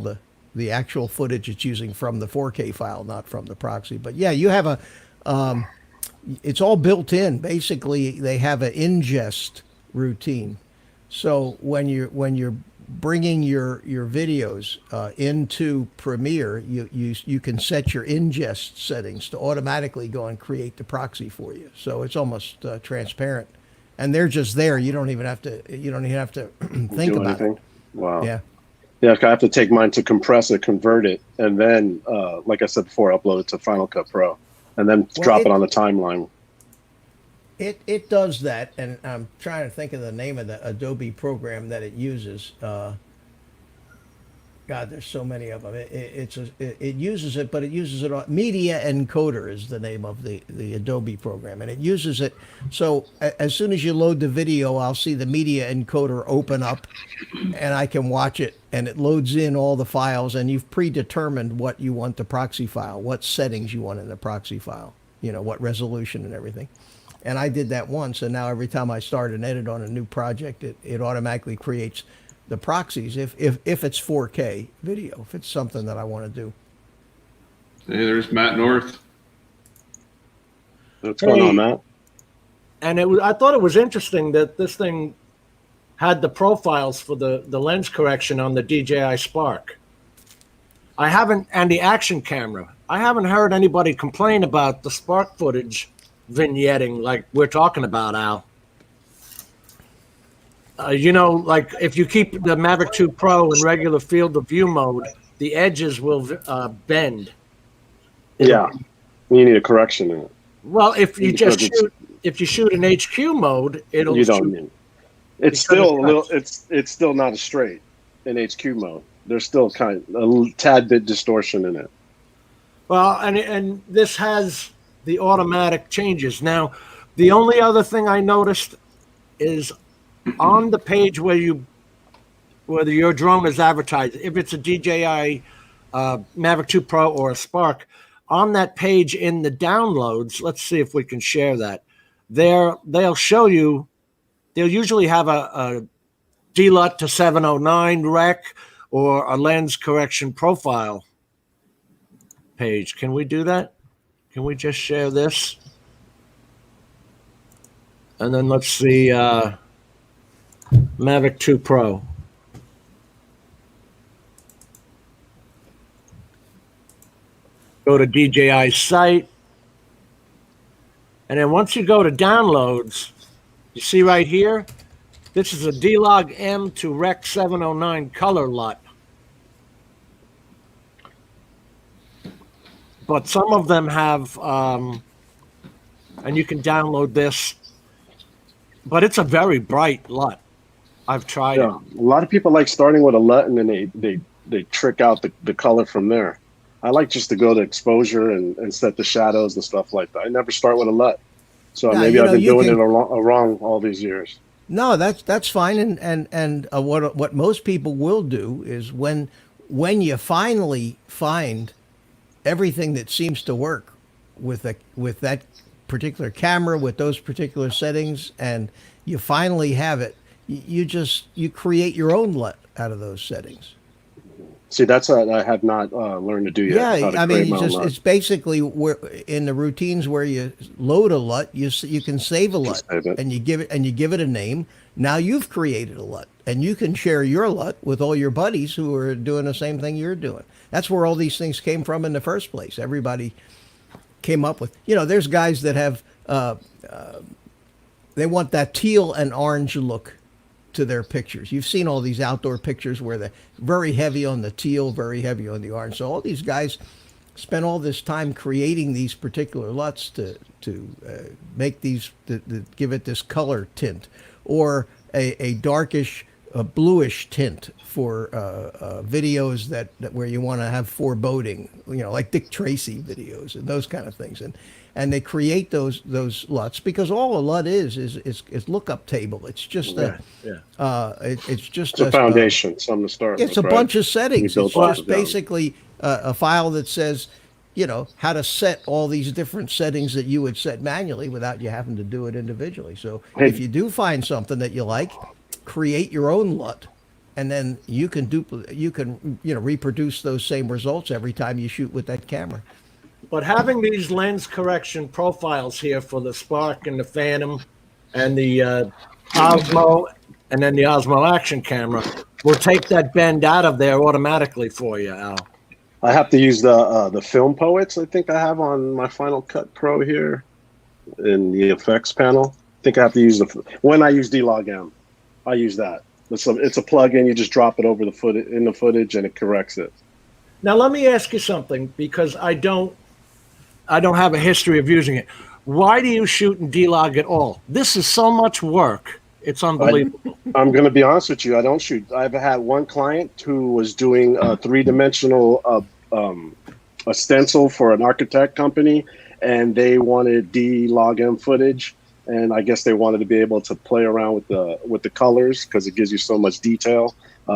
the actual footage it's using from the 4K file, not from the proxy. But yeah, you have it's all built in. Basically, they have an ingest routine. So when you're bringing your videos into Premiere, you can set your ingest settings to automatically go and create the proxy for you. So it's almost transparent, and they're just there. You don't even have to think about it. Wow. Yeah. Yeah, I have to take mine to compress it, convert it, and then, like I said before, upload it to Final Cut Pro, and then drop it on the timeline. It does that, and I'm trying to think of the name of the Adobe program that it uses. God, there's so many of them. It uses it, but it uses it on Media Encoder is the name of the Adobe program, and it uses it. So as soon as you load the video, I'll see the Media Encoder open up, and I can watch it, and it loads in all the files, and you've predetermined what you want the proxy file, what settings you want in the proxy file, what resolution and everything. And I did that once, and now every time I start an edit on a new project, it automatically creates the proxies if it's 4K video, if it's something that I want to do. Hey, there's Matt North. What's going on, Matt? And I thought it was interesting that this thing had the profiles for the lens correction on the DJI Spark. And the action camera. I haven't heard anybody complain about the Spark footage vignetting like we're talking about, Al. Like if you keep the Mavic 2 Pro in regular field of view mode, the edges will bend. Yeah, you need a correction in it. Well, if you shoot in HQ mode, it'll. You don't need. It's still a little. It's still not a straight in HQ mode. There's still kind of a tad bit distortion in it. Well, and this has the automatic changes. Now, the only other thing I noticed is on the page where your drone is advertised, if it's a DJI Mavic 2 Pro or a Spark, on that page in the downloads, let's see if we can share that. They'll show you, they'll usually have a DLUT to 709 rec or a lens correction profile page. Can we do that? Can we just share this? And then let's see, Mavic 2 Pro. Go to DJI's site. And then once you go to downloads, you see right here, this is a D-Log M to Rec 709 color LUT. But some of them have, and you can download this, but it's a very bright LUT. I've tried it. A lot of people like starting with a LUT and then they trick out the color from there. I like just to go to exposure and set the shadows and stuff like that. I never start with a LUT. So maybe I've been doing it wrong all these years. No, that's fine. And what most people will do is when you finally find everything that seems to work with that particular camera, with those particular settings, and you finally have it, you create your own LUT out of those settings. See, that's what I have not learned to do yet. Yeah, I mean, it's basically where in the routines where you load a LUT, you can save a LUT and you give it a name. Now you've created a LUT, and you can share your LUT with all your buddies who are doing the same thing you're doing. That's where all these things came from in the first place. Everybody came up with, there's guys that have they want that teal and orange look to their pictures. You've seen all these outdoor pictures where they're very heavy on the teal, very heavy on the orange. So all these guys spent all this time creating these particular LUTs to make these, to give it this color tint, or a darkish, bluish tint for videos that where you want to have foreboding, like Dick Tracy videos and those kind of things. And they create those LUTs because all a LUT is lookup table. It's just it's just a foundation, something to start with. It's a bunch of settings. It's just basically a file that says, how to set all these different settings that you would set manually without you having to do it individually. So if you do find something that you like, create your own LUT, and then you can reproduce those same results every time you shoot with that camera. But having these lens correction profiles here for the Spark and the Phantom and the Osmo and then the Osmo Action camera will take that bend out of there automatically for you, Al. I have to use the Film Poets I think I have on my Final Cut Pro here in the effects panel. I think I have to use when I use D-Log M, I use that. It's a plug-in. You just drop it over the footage and it corrects it. Now let me ask you something, because I don't have a history of using it. Why do you shoot in D-Log at all? This is so much work. It's unbelievable. I'm going to be honest with you. I don't shoot. I've had one client who was doing a three-dimensional a stencil for an architect company, and they wanted D-Log M footage. And I guess they wanted to be able to play around with the colors because it gives you so much detail.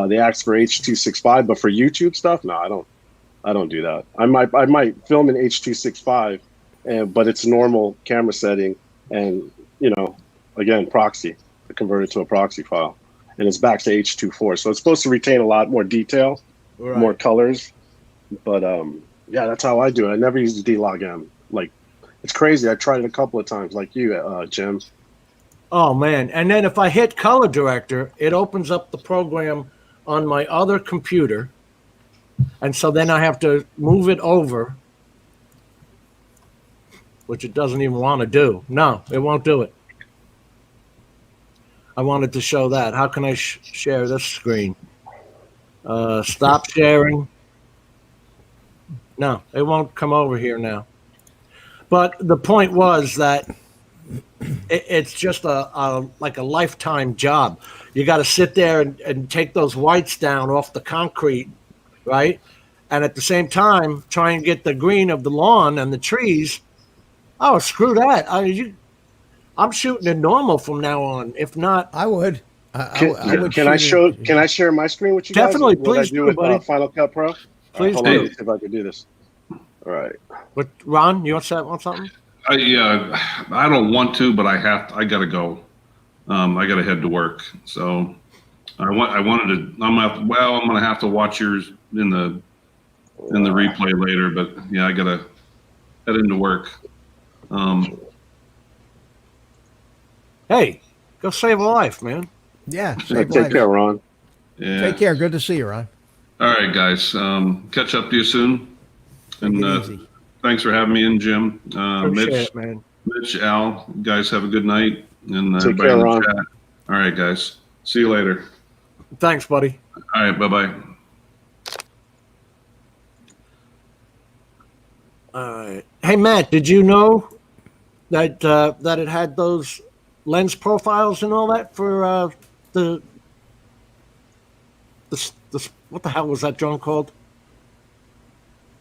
They asked for H.265, but for YouTube stuff, no, I don't do that. I might film in H.265, but it's normal camera setting, and again, proxy. I convert it to a proxy file, and it's back to H.2.4. So it's supposed to retain a lot more detail, more colors. But yeah, that's how I do it. I never use the D-Log M. Like, it's crazy. I tried it a couple of times, like you, Jim. Oh man! And then if I hit ColorDirector, it opens up the program on my other computer, and so then I have to move it over, which it doesn't even want to do. No, it won't do it. I wanted to show that. How can I share this screen? Stop sharing. No, it won't come over here now. But the point was that it's just like a lifetime job. You got to sit there and take those whites down off the concrete, right? And at the same time, try and get the green of the lawn and the trees. Oh, screw that! I'm shooting in normal from now on. If not, I would. Can I share my screen with you guys? Definitely, What please I do do, with buddy. Final Cut Pro. Please Hold do. on, let's see if I can do this. All right. But Ron, you want something? I don't want to, but I have. I gotta go. I gotta head to work. So I'm gonna have to watch yours in the replay later. But yeah, I gotta head into work. Hey, go save a life, man. Yeah. Take care, Ron. Yeah. Take care. Good to see you, Ron. All right, guys. Catch up to you soon. And Take it easy. thanks for having me in, Jim. Appreciate Mitch, it, man. Mitch, Al, you guys have a good night. And Take everybody care, in the Ron. chat. All right, guys. See you later. Thanks, buddy. All right, bye-bye. All right. Hey, Matt, did you know that that it had those lens profiles and all that for the what the hell was that drone called?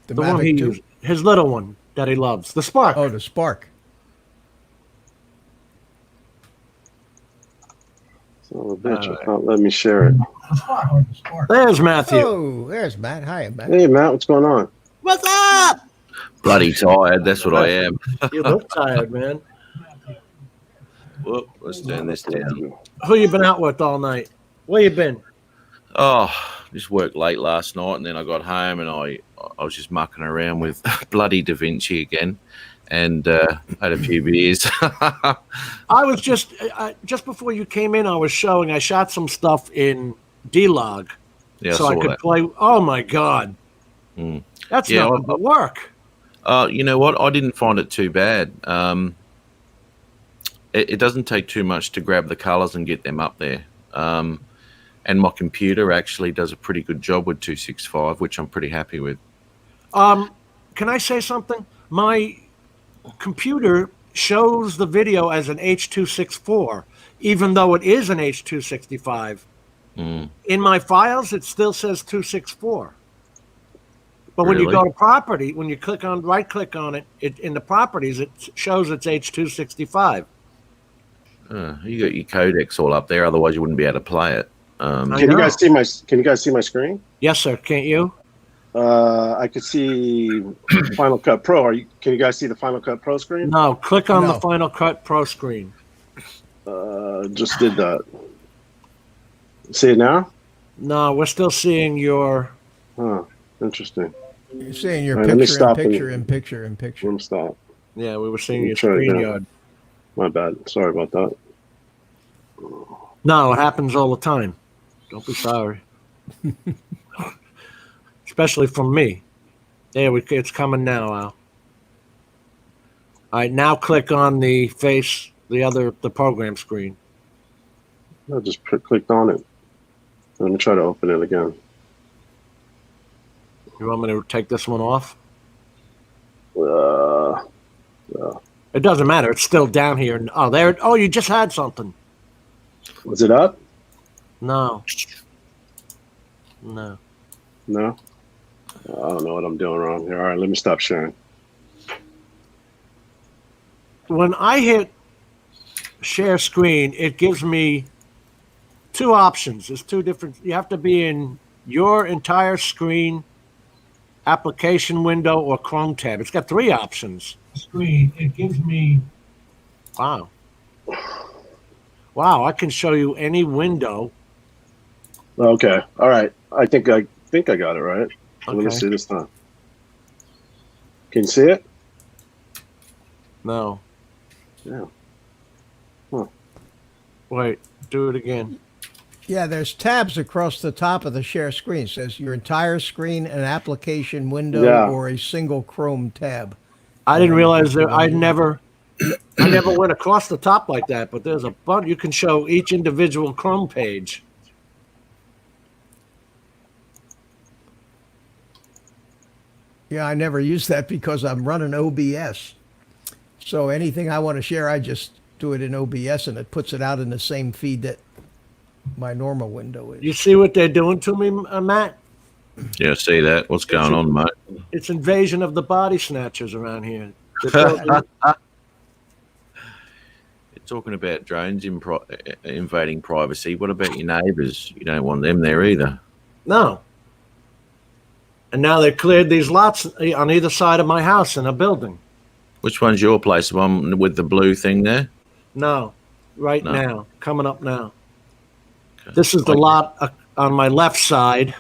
The The one he Mavic 2? used, his little one that he loves, the Spark. Oh, the Spark. Son of a bitch, it's not letting me share it. There's Matthew. Oh, there's Matt. Hi, Matt. Hey, Matt, what's going on? What's up? Bloody tired, that's what I am. You look tired, man. Whoop, let's turn this down. Who you been out with all night? Where you been? Oh, just worked late last night, and then I got home and I was just mucking around with bloody Da Vinci again, and had a few beers. I was just before you came in, I shot some stuff in D-Log, Yeah, so I saw could that. play. Oh my God, Mm. that's Yeah, nothing but work. You know what? I didn't find it too bad. It doesn't take too much to grab the colors and get them up there. And my computer actually does a pretty good job with 265, which I'm pretty happy with. Can I say something? My computer shows the video as an H.264, even though it is an H.265. Mm. In my files, it still says 264. But when you Really? go to property, when you right click on it, in the properties, it shows it's H.265. You got your codecs all up there, otherwise you wouldn't be able to play it. Can you guys see my screen? Yes, sir. Can't you? I could see Final Cut Pro. Can you guys see the Final Cut Pro screen? No. Click on No. the Final Cut Pro screen. Just did that. See it now? No, we're still seeing your. Huh. Interesting. You're saying your All right, let me picture stop and- picture in picture. Let me stop. Yeah, we were seeing your Try it screen again. yard. My bad. Sorry about that. No, it happens all the time. Don't be sorry. Especially from me. It's coming now, Al. All right, now click on the the program screen. I just clicked on it. Let me try to open it again. You want me to take this one off? Yeah. It doesn't matter. It's still down here. Oh, there. Oh, you just had something. Was it up? No. No. I don't know what I'm doing wrong here. All right, let me stop sharing. When I hit share screen, it gives me two options. There's two different. You have to be in your entire screen, application window, or Chrome tab. It's got three options. Screen. It gives me. Wow. Wow, I can show you any window. Okay. All right. I think I got it right. Let me Okay. see this time. Can you see it? No. Yeah. Wait, do it again. Yeah, there's tabs across the top of the share screen. It says your entire screen, an application window, Yeah. or a single Chrome tab. I didn't realize that. I never went across the top like that, but there's a bunch. You can show each individual Chrome page. Yeah, I never use that because I'm running OBS. So anything I want to share, I just do it in OBS, and it puts it out in the same feed that my normal window is. You see what they're doing to me, Matt? Yeah, see that? What's going on, mate? It's invasion of the body snatchers around here. They're Talking about drones invading privacy. What about your neighbours? You don't want them there either. No. And now they cleared these lots on either side of my house in a building. Which one's your place? The one with the blue thing there? No, right No. now, coming up now. Okay. This is the lot on my left side.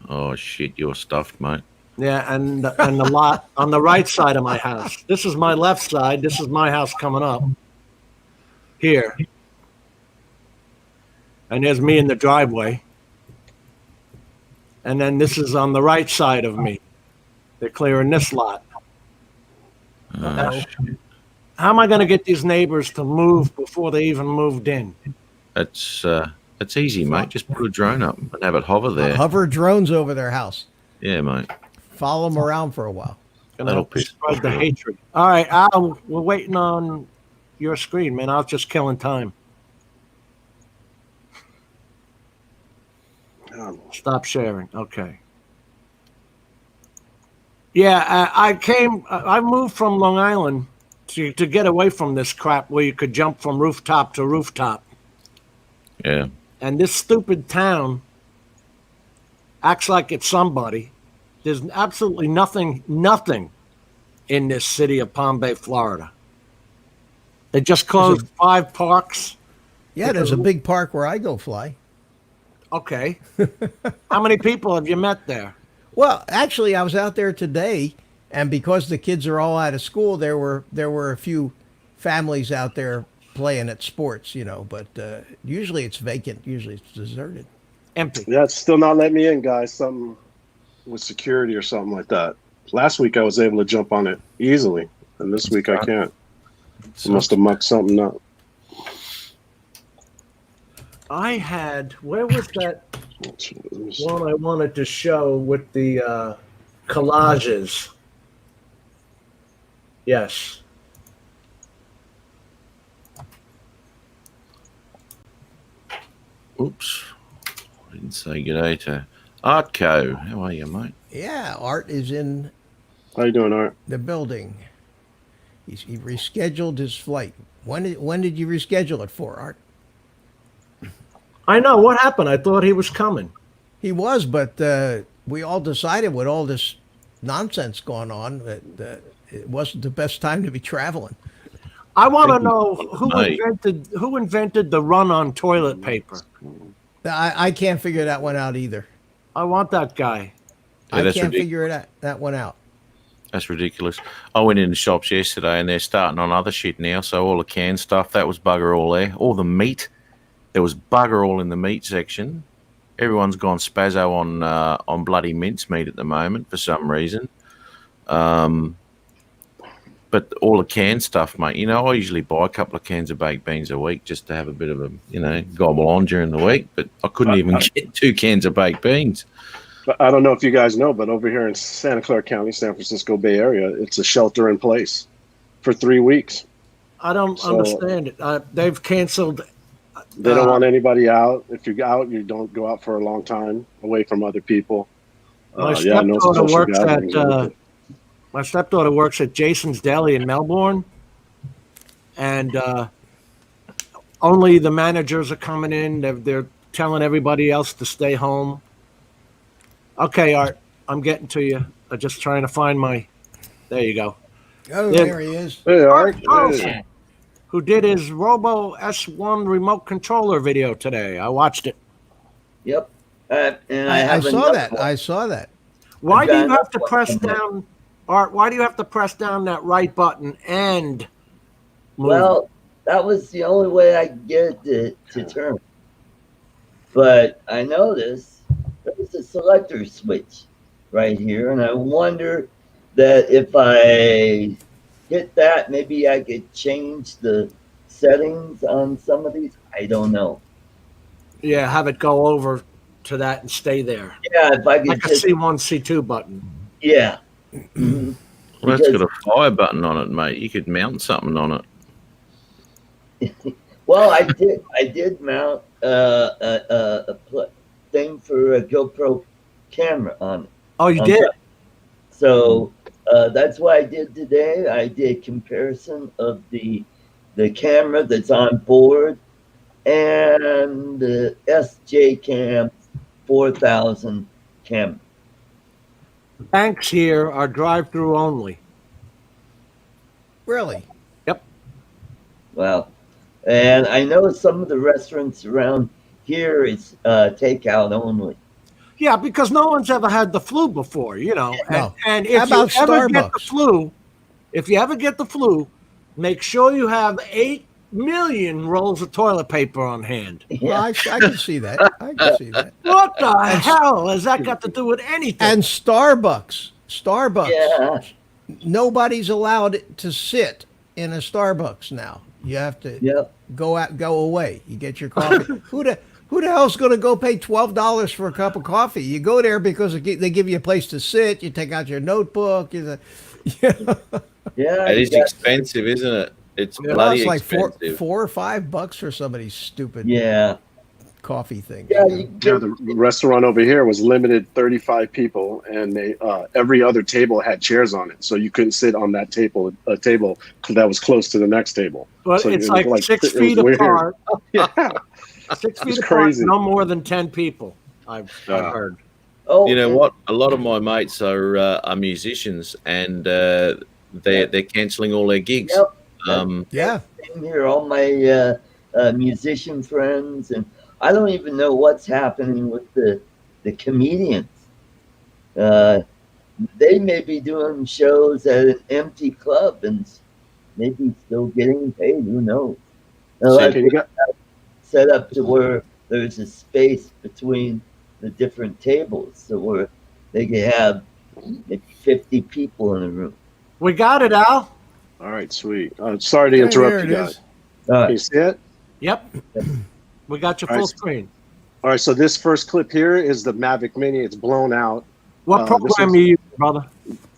Oh shit, you're stuffed, mate. Yeah, and the lot on the right side of my house. This is my left side. This is my house coming up here. And there's me in the driveway. And then this is on the right side of me. They're clearing this lot. Shit. How am I going to get these neighbors to move before they even moved in? It's easy, mate. Just put a drone up and have it hover there. Hover drones over their house. Yeah, mate. Follow them around for a while. That'll piss Spread the hatred. All right, Al, we're waiting on your screen, man. I was just killing time. Stop sharing. Okay. Yeah, I moved from Long Island to get away from this crap where you could jump from rooftop to rooftop. Yeah. And this stupid town acts like it's somebody. There's absolutely nothing in this city of Palm Bay, Florida. They just closed 5 parks. Yeah, there's a big park where I go fly. Okay. How many people have you met there? Well, actually, I was out there today, and because the kids are all out of school, there were a few families out there playing at sports, but usually it's vacant. Usually it's deserted. Empty. Yeah, it's still not letting me in, guys. Something with security or something like that. Last week I was able to jump on it easily, and this week I can't. I must have mucked something up. Where was that one I wanted to show with the collages? Yes. Oops. I didn't say good day to Artco. How are you, mate? Yeah, Art is in How you doing, Art? the building. He rescheduled his flight. When did you reschedule it for, Art? I know. What happened? I thought he was coming. He was, but we all decided with all this nonsense going on that it wasn't the best time to be traveling. I want to know Mate. who invented the run-on toilet paper. I can't figure that one out either. I want that guy. Yeah, I that's can't ridiculous. figure that one out. That's ridiculous. I went in the shops yesterday and they're starting on other shit now. So all the canned stuff, that was bugger all there. All the meat, there was bugger all in the meat section. Everyone's gone spazzo on bloody mincemeat at the moment for some reason. But all the canned stuff, mate, I usually buy a couple of cans of baked beans a week just to have a bit of a, gobble on during the week. But I couldn't even get 2 cans of baked beans. But I don't know if you guys know, but over here in Santa Clara County, San Francisco Bay Area, it's a shelter in place for 3 weeks. I don't understand it. They've canceled. They don't want anybody out. If you're out, you don't go out for a long time away from other people. My Yeah, no stepdaughter social works gatherings. my stepdaughter works at Jason's Deli in Melbourne, and only the managers are coming in. They're telling everybody else to stay home. Okay, Art, I'm getting to you. I'm just trying to find my. There you go. Oh, Yeah. there he is. Hey, Art Art. Carlson, Hey. who did his Robo S1 remote controller video today. I watched it. Yep. And I I have saw another that. one. I saw that. Why do you got have to another press one. down, Art? Why do you have to press down that right button and move? Well, that was the only way I could get it to turn. But I noticed there's a selector switch right here, and I wonder that if I hit that, maybe I could change the settings on some of these. I don't know. Yeah, have it go over to that and stay there. Yeah, if I could Like a just, C1, C2 button. yeah. Mhm. Well, that's Because- got a fire button on it, mate. You could mount something on it. Well, I did mount thing for a GoPro camera on it. Oh, you did? So that's what I did today. I did comparison of the camera that's on board and the SJ Cam 4000 camera. Banks here are drive-through only. Really? Well, and I know some of the restaurants around here is takeout only. Yeah, because no one's ever had the flu before, you know. No. And if How about you ever get the Starbucks? flu, make sure you have 8 million rolls of toilet paper on hand. Well, I can see that. I can see that. What the hell has that got to do with anything? And Starbucks. Yeah. Nobody's allowed to sit in a Starbucks now. You have to Yep. go away. You get your coffee. Who the hell's going to go pay $12 for a cup of coffee? You go there because they give you a place to sit. You take out your notebook. Yeah. It is expensive, isn't it? It's Well, bloody it's like expensive. $4 or $5 for somebody's stupid Yeah. coffee thing. Yeah. Yeah, the restaurant over here was limited 35 people, and they every other table had chairs on it, so you couldn't sit on that table, a table that was close to the next table. But So it's it was like 6 it was feet weird. apart. Yeah, 6 feet It's apart, crazy. no more than 10 people, I've Yeah. heard. Oh, You know and- what? A lot of my mates are musicians, and they're cancelling all their gigs. Yep. Yeah. Same here, all my musician friends, and I don't even know what's happening with the comedians. They may be doing shows at an empty club and maybe still getting paid. Who knows? Unless So you got- set up to where there's a space between the different tables, so where they can have maybe 50 people in a room. We got it, Al. all right, sweet. Sorry to There interrupt it you is. guys. All Can right. you see it? Yep. We got your All right. full screen. All right, so this first clip here is the Mavic Mini. It's blown out. What this program is- you use, brother?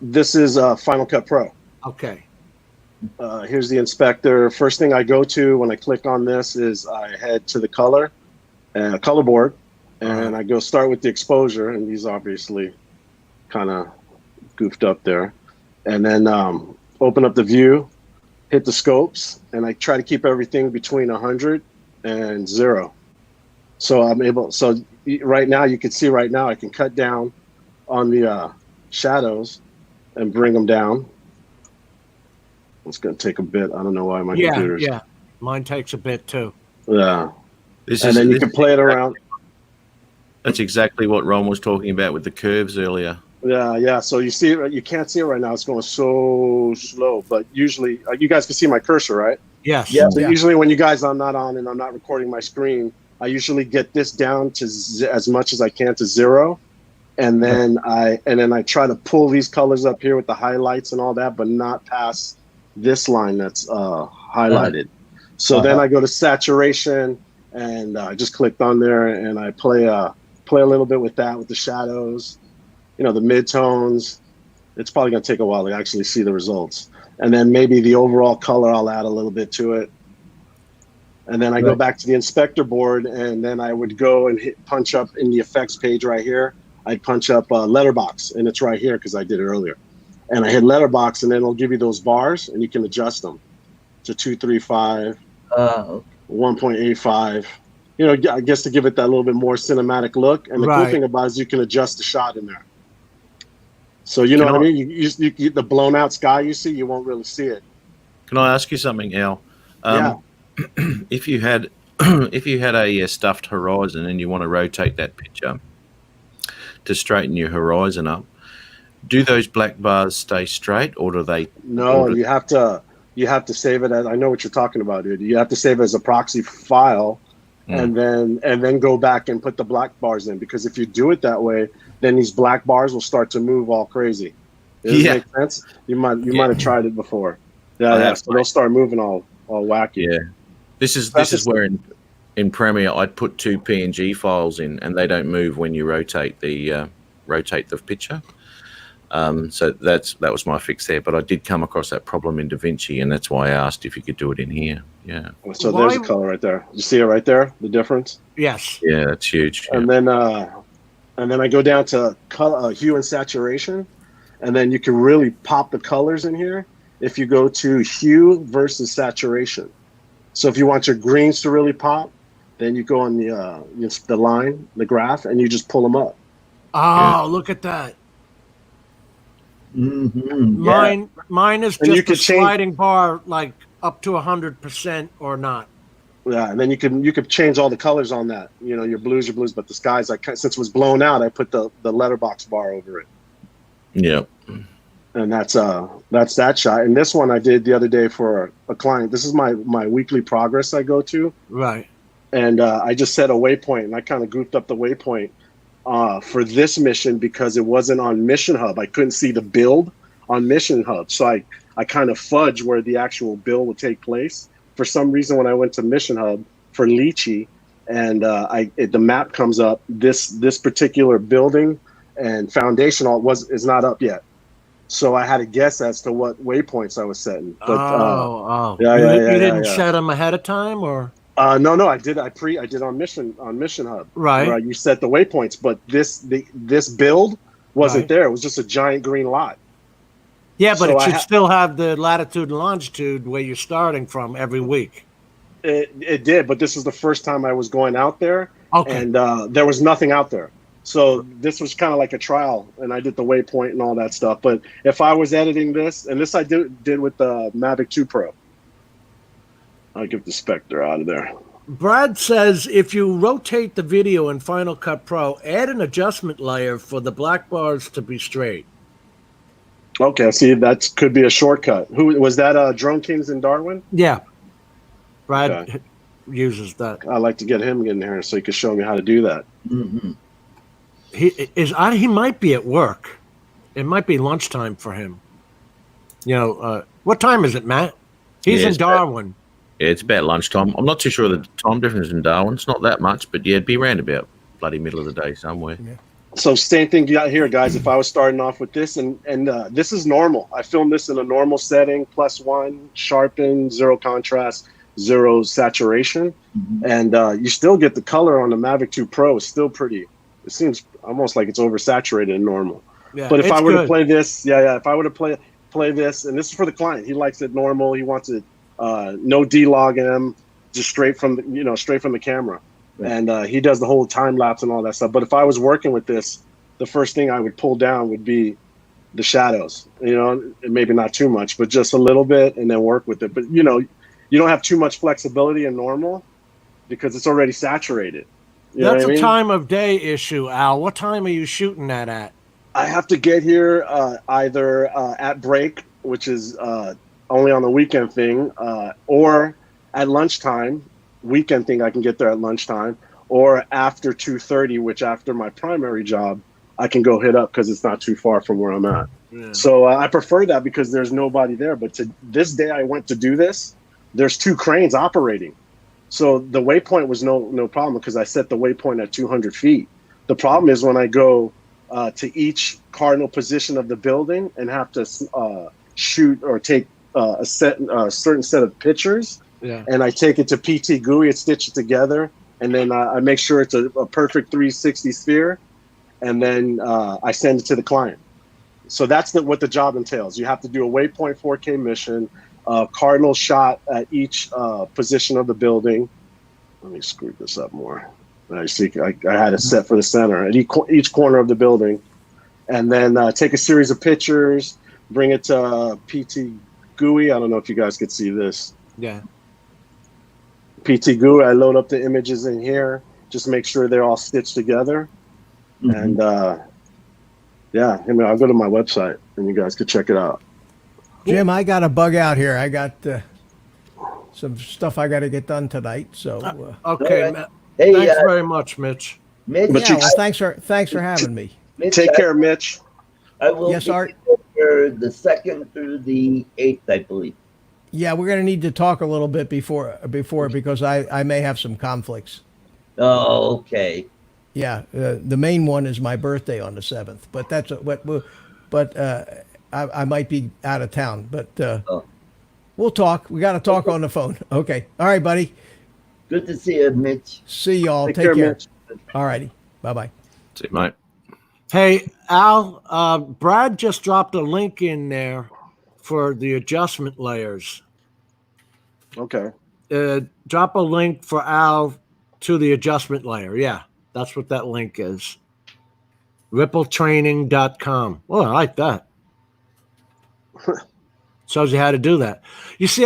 This is Final Cut Pro. Okay. Here's the inspector. First thing I go to when I click on this is I head to the color board, and I go start with the exposure, and these obviously kind of goofed up there. And then open up the view, hit the scopes, and I try to keep everything between 100 and 0. So I'm able, so right now you can see right now I can cut down on the shadows and bring them down. It's going to take a bit. I don't know why my computer's. Yeah. Mine takes a bit too. Yeah. This And is, then you this can is play it exactly- around. That's exactly what Ron was talking about with the curves earlier. Yeah. So you see it, you can't see it right now. It's going so slow, but usually you guys can see my cursor, right? Yes. Yeah. So usually when you guys are not on and I'm not recording my screen, I usually get this down to as much as I can to 0. And then I try to pull these colors up here with the highlights and all that, but not past this line that's highlighted. So then I go to saturation, and I just clicked on there and I play play a little bit with that, with the shadows, the mid-tones. It's probably going to take a while to actually see the results. And then maybe the overall color, I'll add a little bit to it. And then I go back to the inspector board, and then I would go and punch up in the effects page right here. I'd punch up letterbox, and it's right here because I did it earlier. And I hit letterbox, and then it'll give you those bars, and you can adjust them to 235, 1.85. I guess to give it that little bit more cinematic look. And the cool thing about it is you can adjust the shot in there. So what I mean? You the blown out sky you see, you won't really see it. Can I ask you something, Al? Yeah. If you had a stuffed horizon and you want to rotate that picture to straighten your horizon up, do those black bars stay straight, or do they? No, you have to save it as. I know what you're talking about, dude. You have to save it as a proxy file, and then go back and put the black bars in, because if you do it that way, then these black bars will start to move all crazy. Does that make sense? You might have tried it before. Yeah. So they'll start moving all wacky. Yeah. This is where in Premiere I'd put 2 PNG files in, and they don't move when you rotate the picture. So that was my fix there. But I did come across that problem in DaVinci, and that's why I asked if you could do it in here. Yeah. So there's the color right there. You see it right there, the difference? Yes. Yeah, that's huge. Yeah. And then I go down to color, hue and saturation, and then you can really pop the colors in here if you go to hue versus saturation. So if you want your greens to really pop, then you go on the line, the graph, and you just pull them up. Oh, look at that. Mm-hmm. Mine is just a sliding bar, like up to 100% or not. Yeah, and then you could change all the colors on that. Your blues, but the skies, since it was blown out, I put the letterbox bar over it. Yep. And that's that shot. And this one I did the other day for a client. This is my weekly progress I go to. Right. And I just set a waypoint, and I kind of grouped up the waypoint for this mission because it wasn't on Mission Hub. I couldn't see the build on Mission Hub. So I kind of fudged where the actual build would take place. For some reason, when I went to Mission Hub for Lychee, and the map comes up, this particular building and foundation is not up yet. So I had to guess as to what waypoints I was setting. But, you didn't set them ahead of time, or? No, I did. I did on Mission Hub. Right. Where you set the waypoints, but this build wasn't there. It was just a giant green lot. Yeah, but it should still have the latitude and longitude where you're starting from every week. It did, but this was the first time I was going out there, and there was nothing out there. So this was kind of like a trial, and I did the waypoint and all that stuff. But if I was editing this, and this I did with the Mavic 2 Pro. I'll get the Spectre out of there. Brad says if you rotate the video in Final Cut Pro, add an adjustment layer for the black bars to be straight. Okay, see, that could be a shortcut. Who was that? Drone Kings in Darwin? Yeah. Brad uses that. I'd like to get him in here so he could show me how to do that. Mm-hmm. He might be at work. It might be lunchtime for him. What time is it, Matt? He's in Darwin. It's about lunchtime. I'm not too sure the time difference in Darwin. It's not that much, but it'd be around about bloody middle of the day somewhere. Yeah. So same thing you got here, guys. If I was starting off with this, and this is normal. I filmed this in a normal setting, +1, sharpen, 0 contrast, 0 saturation, and you still get the color on the Mavic 2 Pro. It's still pretty. It seems almost like it's oversaturated in normal. Yeah, but if I were to play this, if I were to play this, and this is for the client, he likes it normal. He wants it no D-Log M, just straight from the camera. Right. And he does the whole time lapse and all that stuff. But if I was working with this, the first thing I would pull down would be the shadows. Maybe not too much, but just a little bit, and then work with it. But you don't have too much flexibility in normal because it's already saturated. That's a time of day issue, Al. What time are you shooting that at? I have to get here either at break, which is only on the weekend thing, or at lunchtime. Weekend thing, I can get there at lunchtime, or after 2:30, which after my primary job, I can go hit up because it's not too far from where I'm at. Yeah. So I prefer that because there's nobody there. But this day I went to do this, there's 2 cranes operating. So the waypoint was no problem because I set the waypoint at 200 feet. The problem is when I go to each cardinal position of the building and have to shoot or take a certain set of pictures, and I take it to PT GUI, it's stitched together, and then I make sure it's a perfect 360 sphere, and then I send it to the client. So that's what the job entails. You have to do a waypoint 4K mission, cardinal shot at each position of the building. Let me screw this up more. I see. I had it set for the center at each corner of the building, and then take a series of pictures, bring it to PT GUI. I don't know if you guys could see this. Yeah. PT GUI. I load up the images in here. Just make sure they're all stitched together, and yeah. I mean, I'll go to my website, and you guys could check it out. Jim, I got a bug out here. I got some stuff I got to get done tonight. So okay. Right. Hey, Thanks very much, Mitch. Mitch, yeah, well, thanks for having me. Mitch, Take care, Mitch. I will Yes, be Art. there the 2nd through the 8th, I believe. Yeah, we're going to need to talk a little bit before because I may have some conflicts. Oh, okay. Yeah, the main one is my birthday on the 7th, but that's I might be out of town, but we'll talk. We got to talk on the phone. Okay. All right, buddy. Good to see you, Mitch. See y'all. Take care. Mitch. All righty. Bye-bye. See you, mate. Hey, Al, Brad just dropped a link in there for the adjustment layers. Okay. Drop a link for Al to the adjustment layer. Yeah, that's what that link is. rippletraining.com. Well, I like that. Shows you how to do that. You see,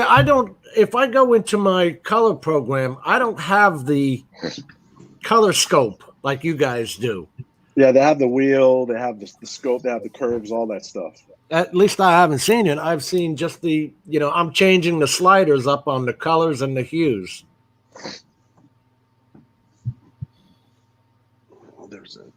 if I go into my color program, I don't have the color scope like you guys do. Yeah, they have the wheel, they have the scope, they have the curves, all that stuff. At least I haven't seen it. I've seen just I'm changing the sliders up on the colors and the hues. There's it.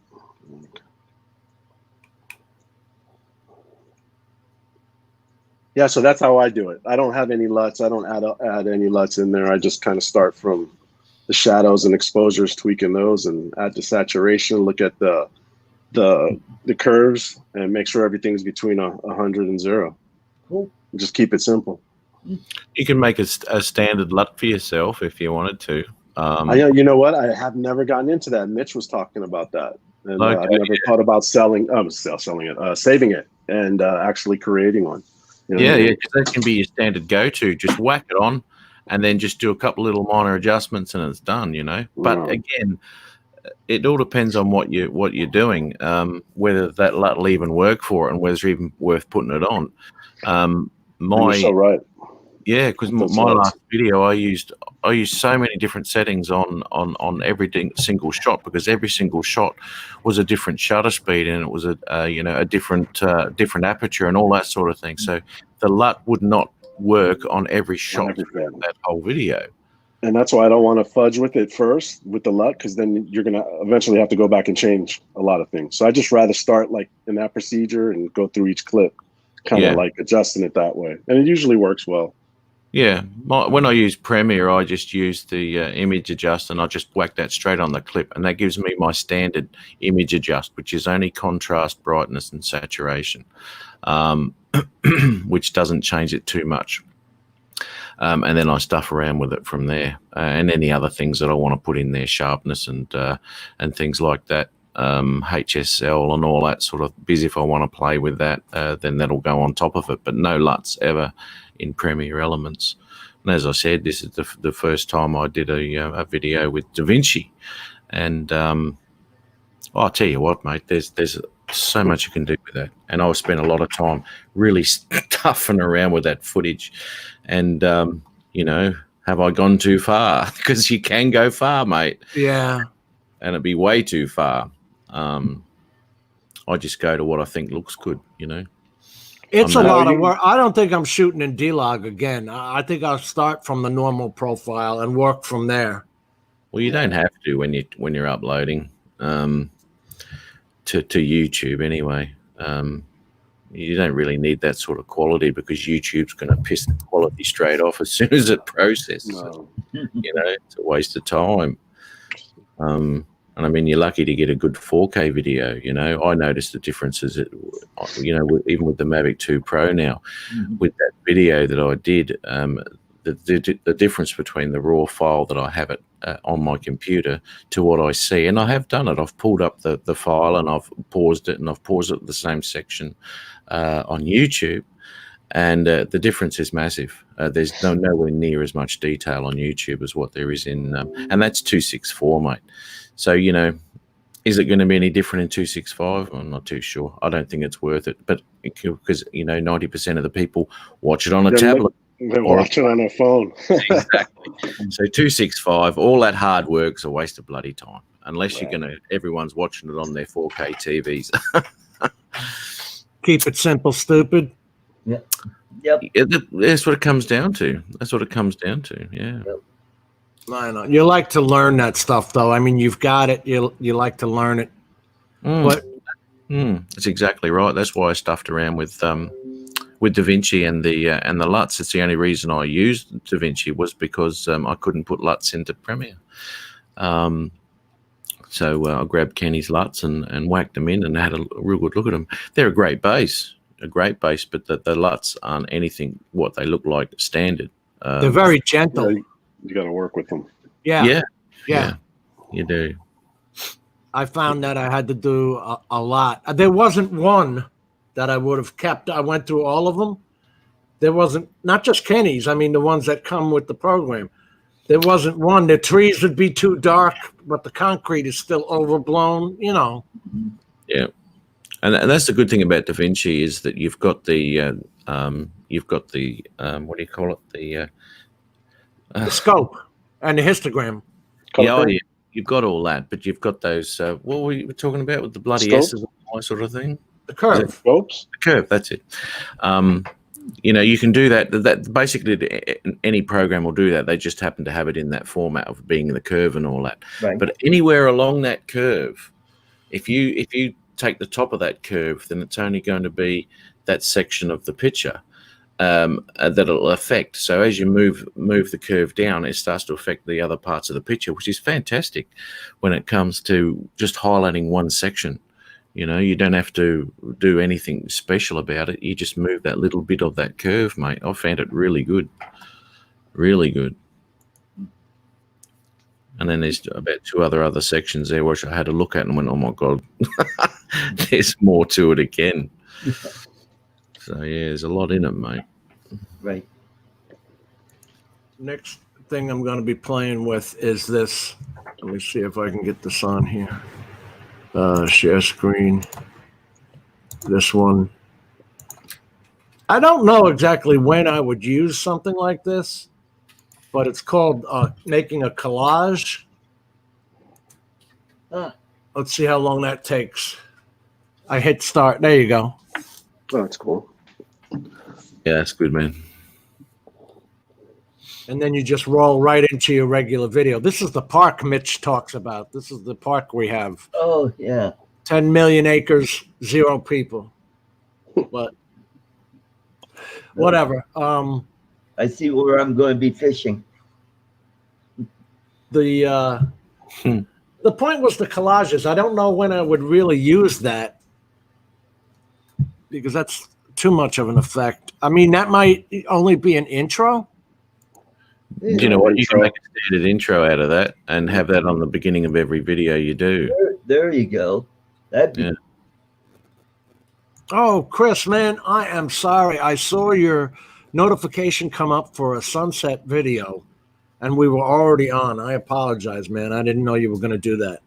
Yeah, so that's how I do it. I don't have any LUTs. I don't add any LUTs in there. I just kind of start from the shadows and exposures, tweaking those, and add the saturation. Look at the curves and make sure everything's between 100 and 0. Cool. Just keep it simple. You can make a standard LUT for yourself if you wanted to. You know what? I have never gotten into that. Mitch was talking about that, and Okay, I've never thought about saving it, and actually creating one. You know, Yeah, 'cause that can be your standard go-to. Just whack it on, and then just do a couple little minor adjustments, and it's done. But again, it all depends on what you're doing, whether that LUT will even work for it, and whether it's even worth putting it on. You're so right. Yeah, because my last video, I used so many different settings on every single shot, because every single shot was a different shutter speed, and it was a different aperture and all that sort of thing. So the LUT would not work on every shot of that whole video. And that's why I don't want to fudge with it first with the LUT, because then you're gonna eventually have to go back and change a lot of things. So I just rather start like in that procedure and go through each clip, kind of like adjusting it that way, and it usually works well. Yeah, when I use Premiere, I just use the image adjust, and I just whack that straight on the clip, and that gives me my standard image adjust, which is only contrast, brightness, and saturation, which doesn't change it too much. And then I stuff around with it from there, and any other things that I want to put in there, sharpness and things like that, HSL and all that sort of biz. If I want to play with that, then that'll go on top of it, but no LUTs ever in Premiere Elements. And as I said, this is the first time I did a video with DaVinci, and I'll tell you what, mate, there's so much you can do with that, and I'll spend a lot of time really stuffing around with that footage, and have I gone too far? Because you can go far, mate. Yeah, and it'd be way too far. I just go to what I think looks good, It's a lot of work. I don't think I'm shooting in D-Log again. I think I'll start from the normal profile and work from there. Well, you don't have to when you're uploading to YouTube anyway. You don't really need that sort of quality, because YouTube's going to piss the quality straight off as soon as it processes. No. It's a waste of time. And I mean, you're lucky to get a good 4K video. You know, I noticed the differences, even with the Mavic 2 Pro now, with that video that I did, the difference between the raw file that I have on my computer to what I see. And I have done it. I've pulled up the file and I've paused it, and I've paused it at the same section on YouTube. And the difference is massive. There's nowhere near as much detail on YouTube as what there is in, and that's 264, mate. So, you know, is it going to be any different in 265? I'm not too sure. I don't think it's worth it. But because, you know, 90% of the people watch it on a tablet. They watch it on their phone. Exactly. So 265, all that hard work's a waste of bloody time. Unless you're going to, everyone's watching it on their 4K TVs. Keep it simple, stupid. Yep. That's what it comes down to. That's what it comes down to. Yeah. Yep. I know. You like to learn that stuff, though. I mean, you've got it. You like to learn it. But that's exactly right. That's why I stuffed around with DaVinci and the LUTs. It's the only reason I used DaVinci was because I couldn't put LUTs into Premiere. So I grabbed Kenny's LUTs and whacked them in and had a real good look at them. They're a great base, but the LUTs aren't anything what they look like standard. they're very gentle. You got to work with them. Yeah, you do. I found that I had to do a lot. There wasn't one that I would have kept. I went through all of them. There wasn't, not just Kenny's, I mean the ones that come with the program. There wasn't one. The trees would be too dark, but the concrete is still overblown, you know. Yeah. And that's the good thing about DaVinci is that you've got the what do you call it? The scope and the histogram. Yeah, you've got all that, but you've got those. What were you talking about with the bloody Scopes? S's and all that sort of thing? The curve. Scopes? The curve, that's it. You know, you can do that. That basically any program will do that. They just happen to have it in that format of being the curve and all that. Right. But anywhere along that curve, if you take the top of that curve, then it's only going to be that section of the picture that it'll affect. So as you move the curve down, it starts to affect the other parts of the picture, which is fantastic when it comes to just highlighting one section. You know, you don't have to do anything special about it. You just move that little bit of that curve, mate. I found it really good. Really good. And then there's about two other sections there which I had a look at and went, oh my God, there's more to it again. So yeah, there's a lot in it, mate. Right. Next thing I'm going to be playing with is this. Let me see if I can get this on here. Share screen. This one. I don't know exactly when I would use something like this, but it's called making a collage. Let's see how long that takes. I hit start. There you go. Oh, that's cool. Yeah, that's good, man. And then you just roll right into your regular video. This is the park Mitch talks about. This is the park we have. Oh, yeah. 10 million acres, 0 people. But whatever. I see where I'm going to be fishing. The point was the collages. I don't know when I would really use that because that's too much of an effect. I mean, that might only be an intro. Do you know what? You can make a standard intro out of that and have that on the beginning of every video you do. There you go. That'd be Oh, Chris, man, I am sorry. I saw your notification come up for a sunset video, and we were already on. I apologize, man. I didn't know you were going to do that.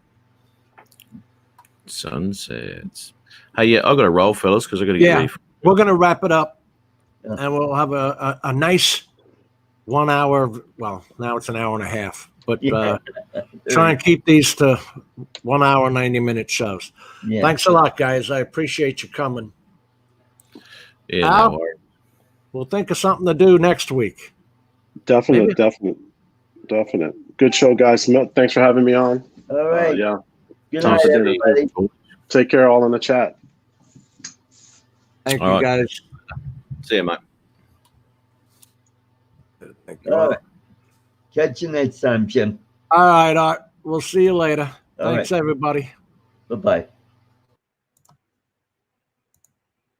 Sunsets. Hey, yeah, I got to roll, fellas, because I got to get ready. We're going to wrap it up, and we'll have a nice 1 hour. Well, now it's an hour and a half, but try and keep these to 1 hour, 90-minute shows. Yeah. Thanks a lot, guys. I appreciate you coming. Yeah, Al, no worries. we'll think of something to do next week. Definite. Good show, guys. Thanks for having me on. All right. Yeah. Good night, everybody. Take care, all in the chat. Thank All you, right. guys. See you, mate. Thank you. All right. Catch you next time, Jim. All right, Art. We'll see you later. All Thanks, everybody. Bye-bye.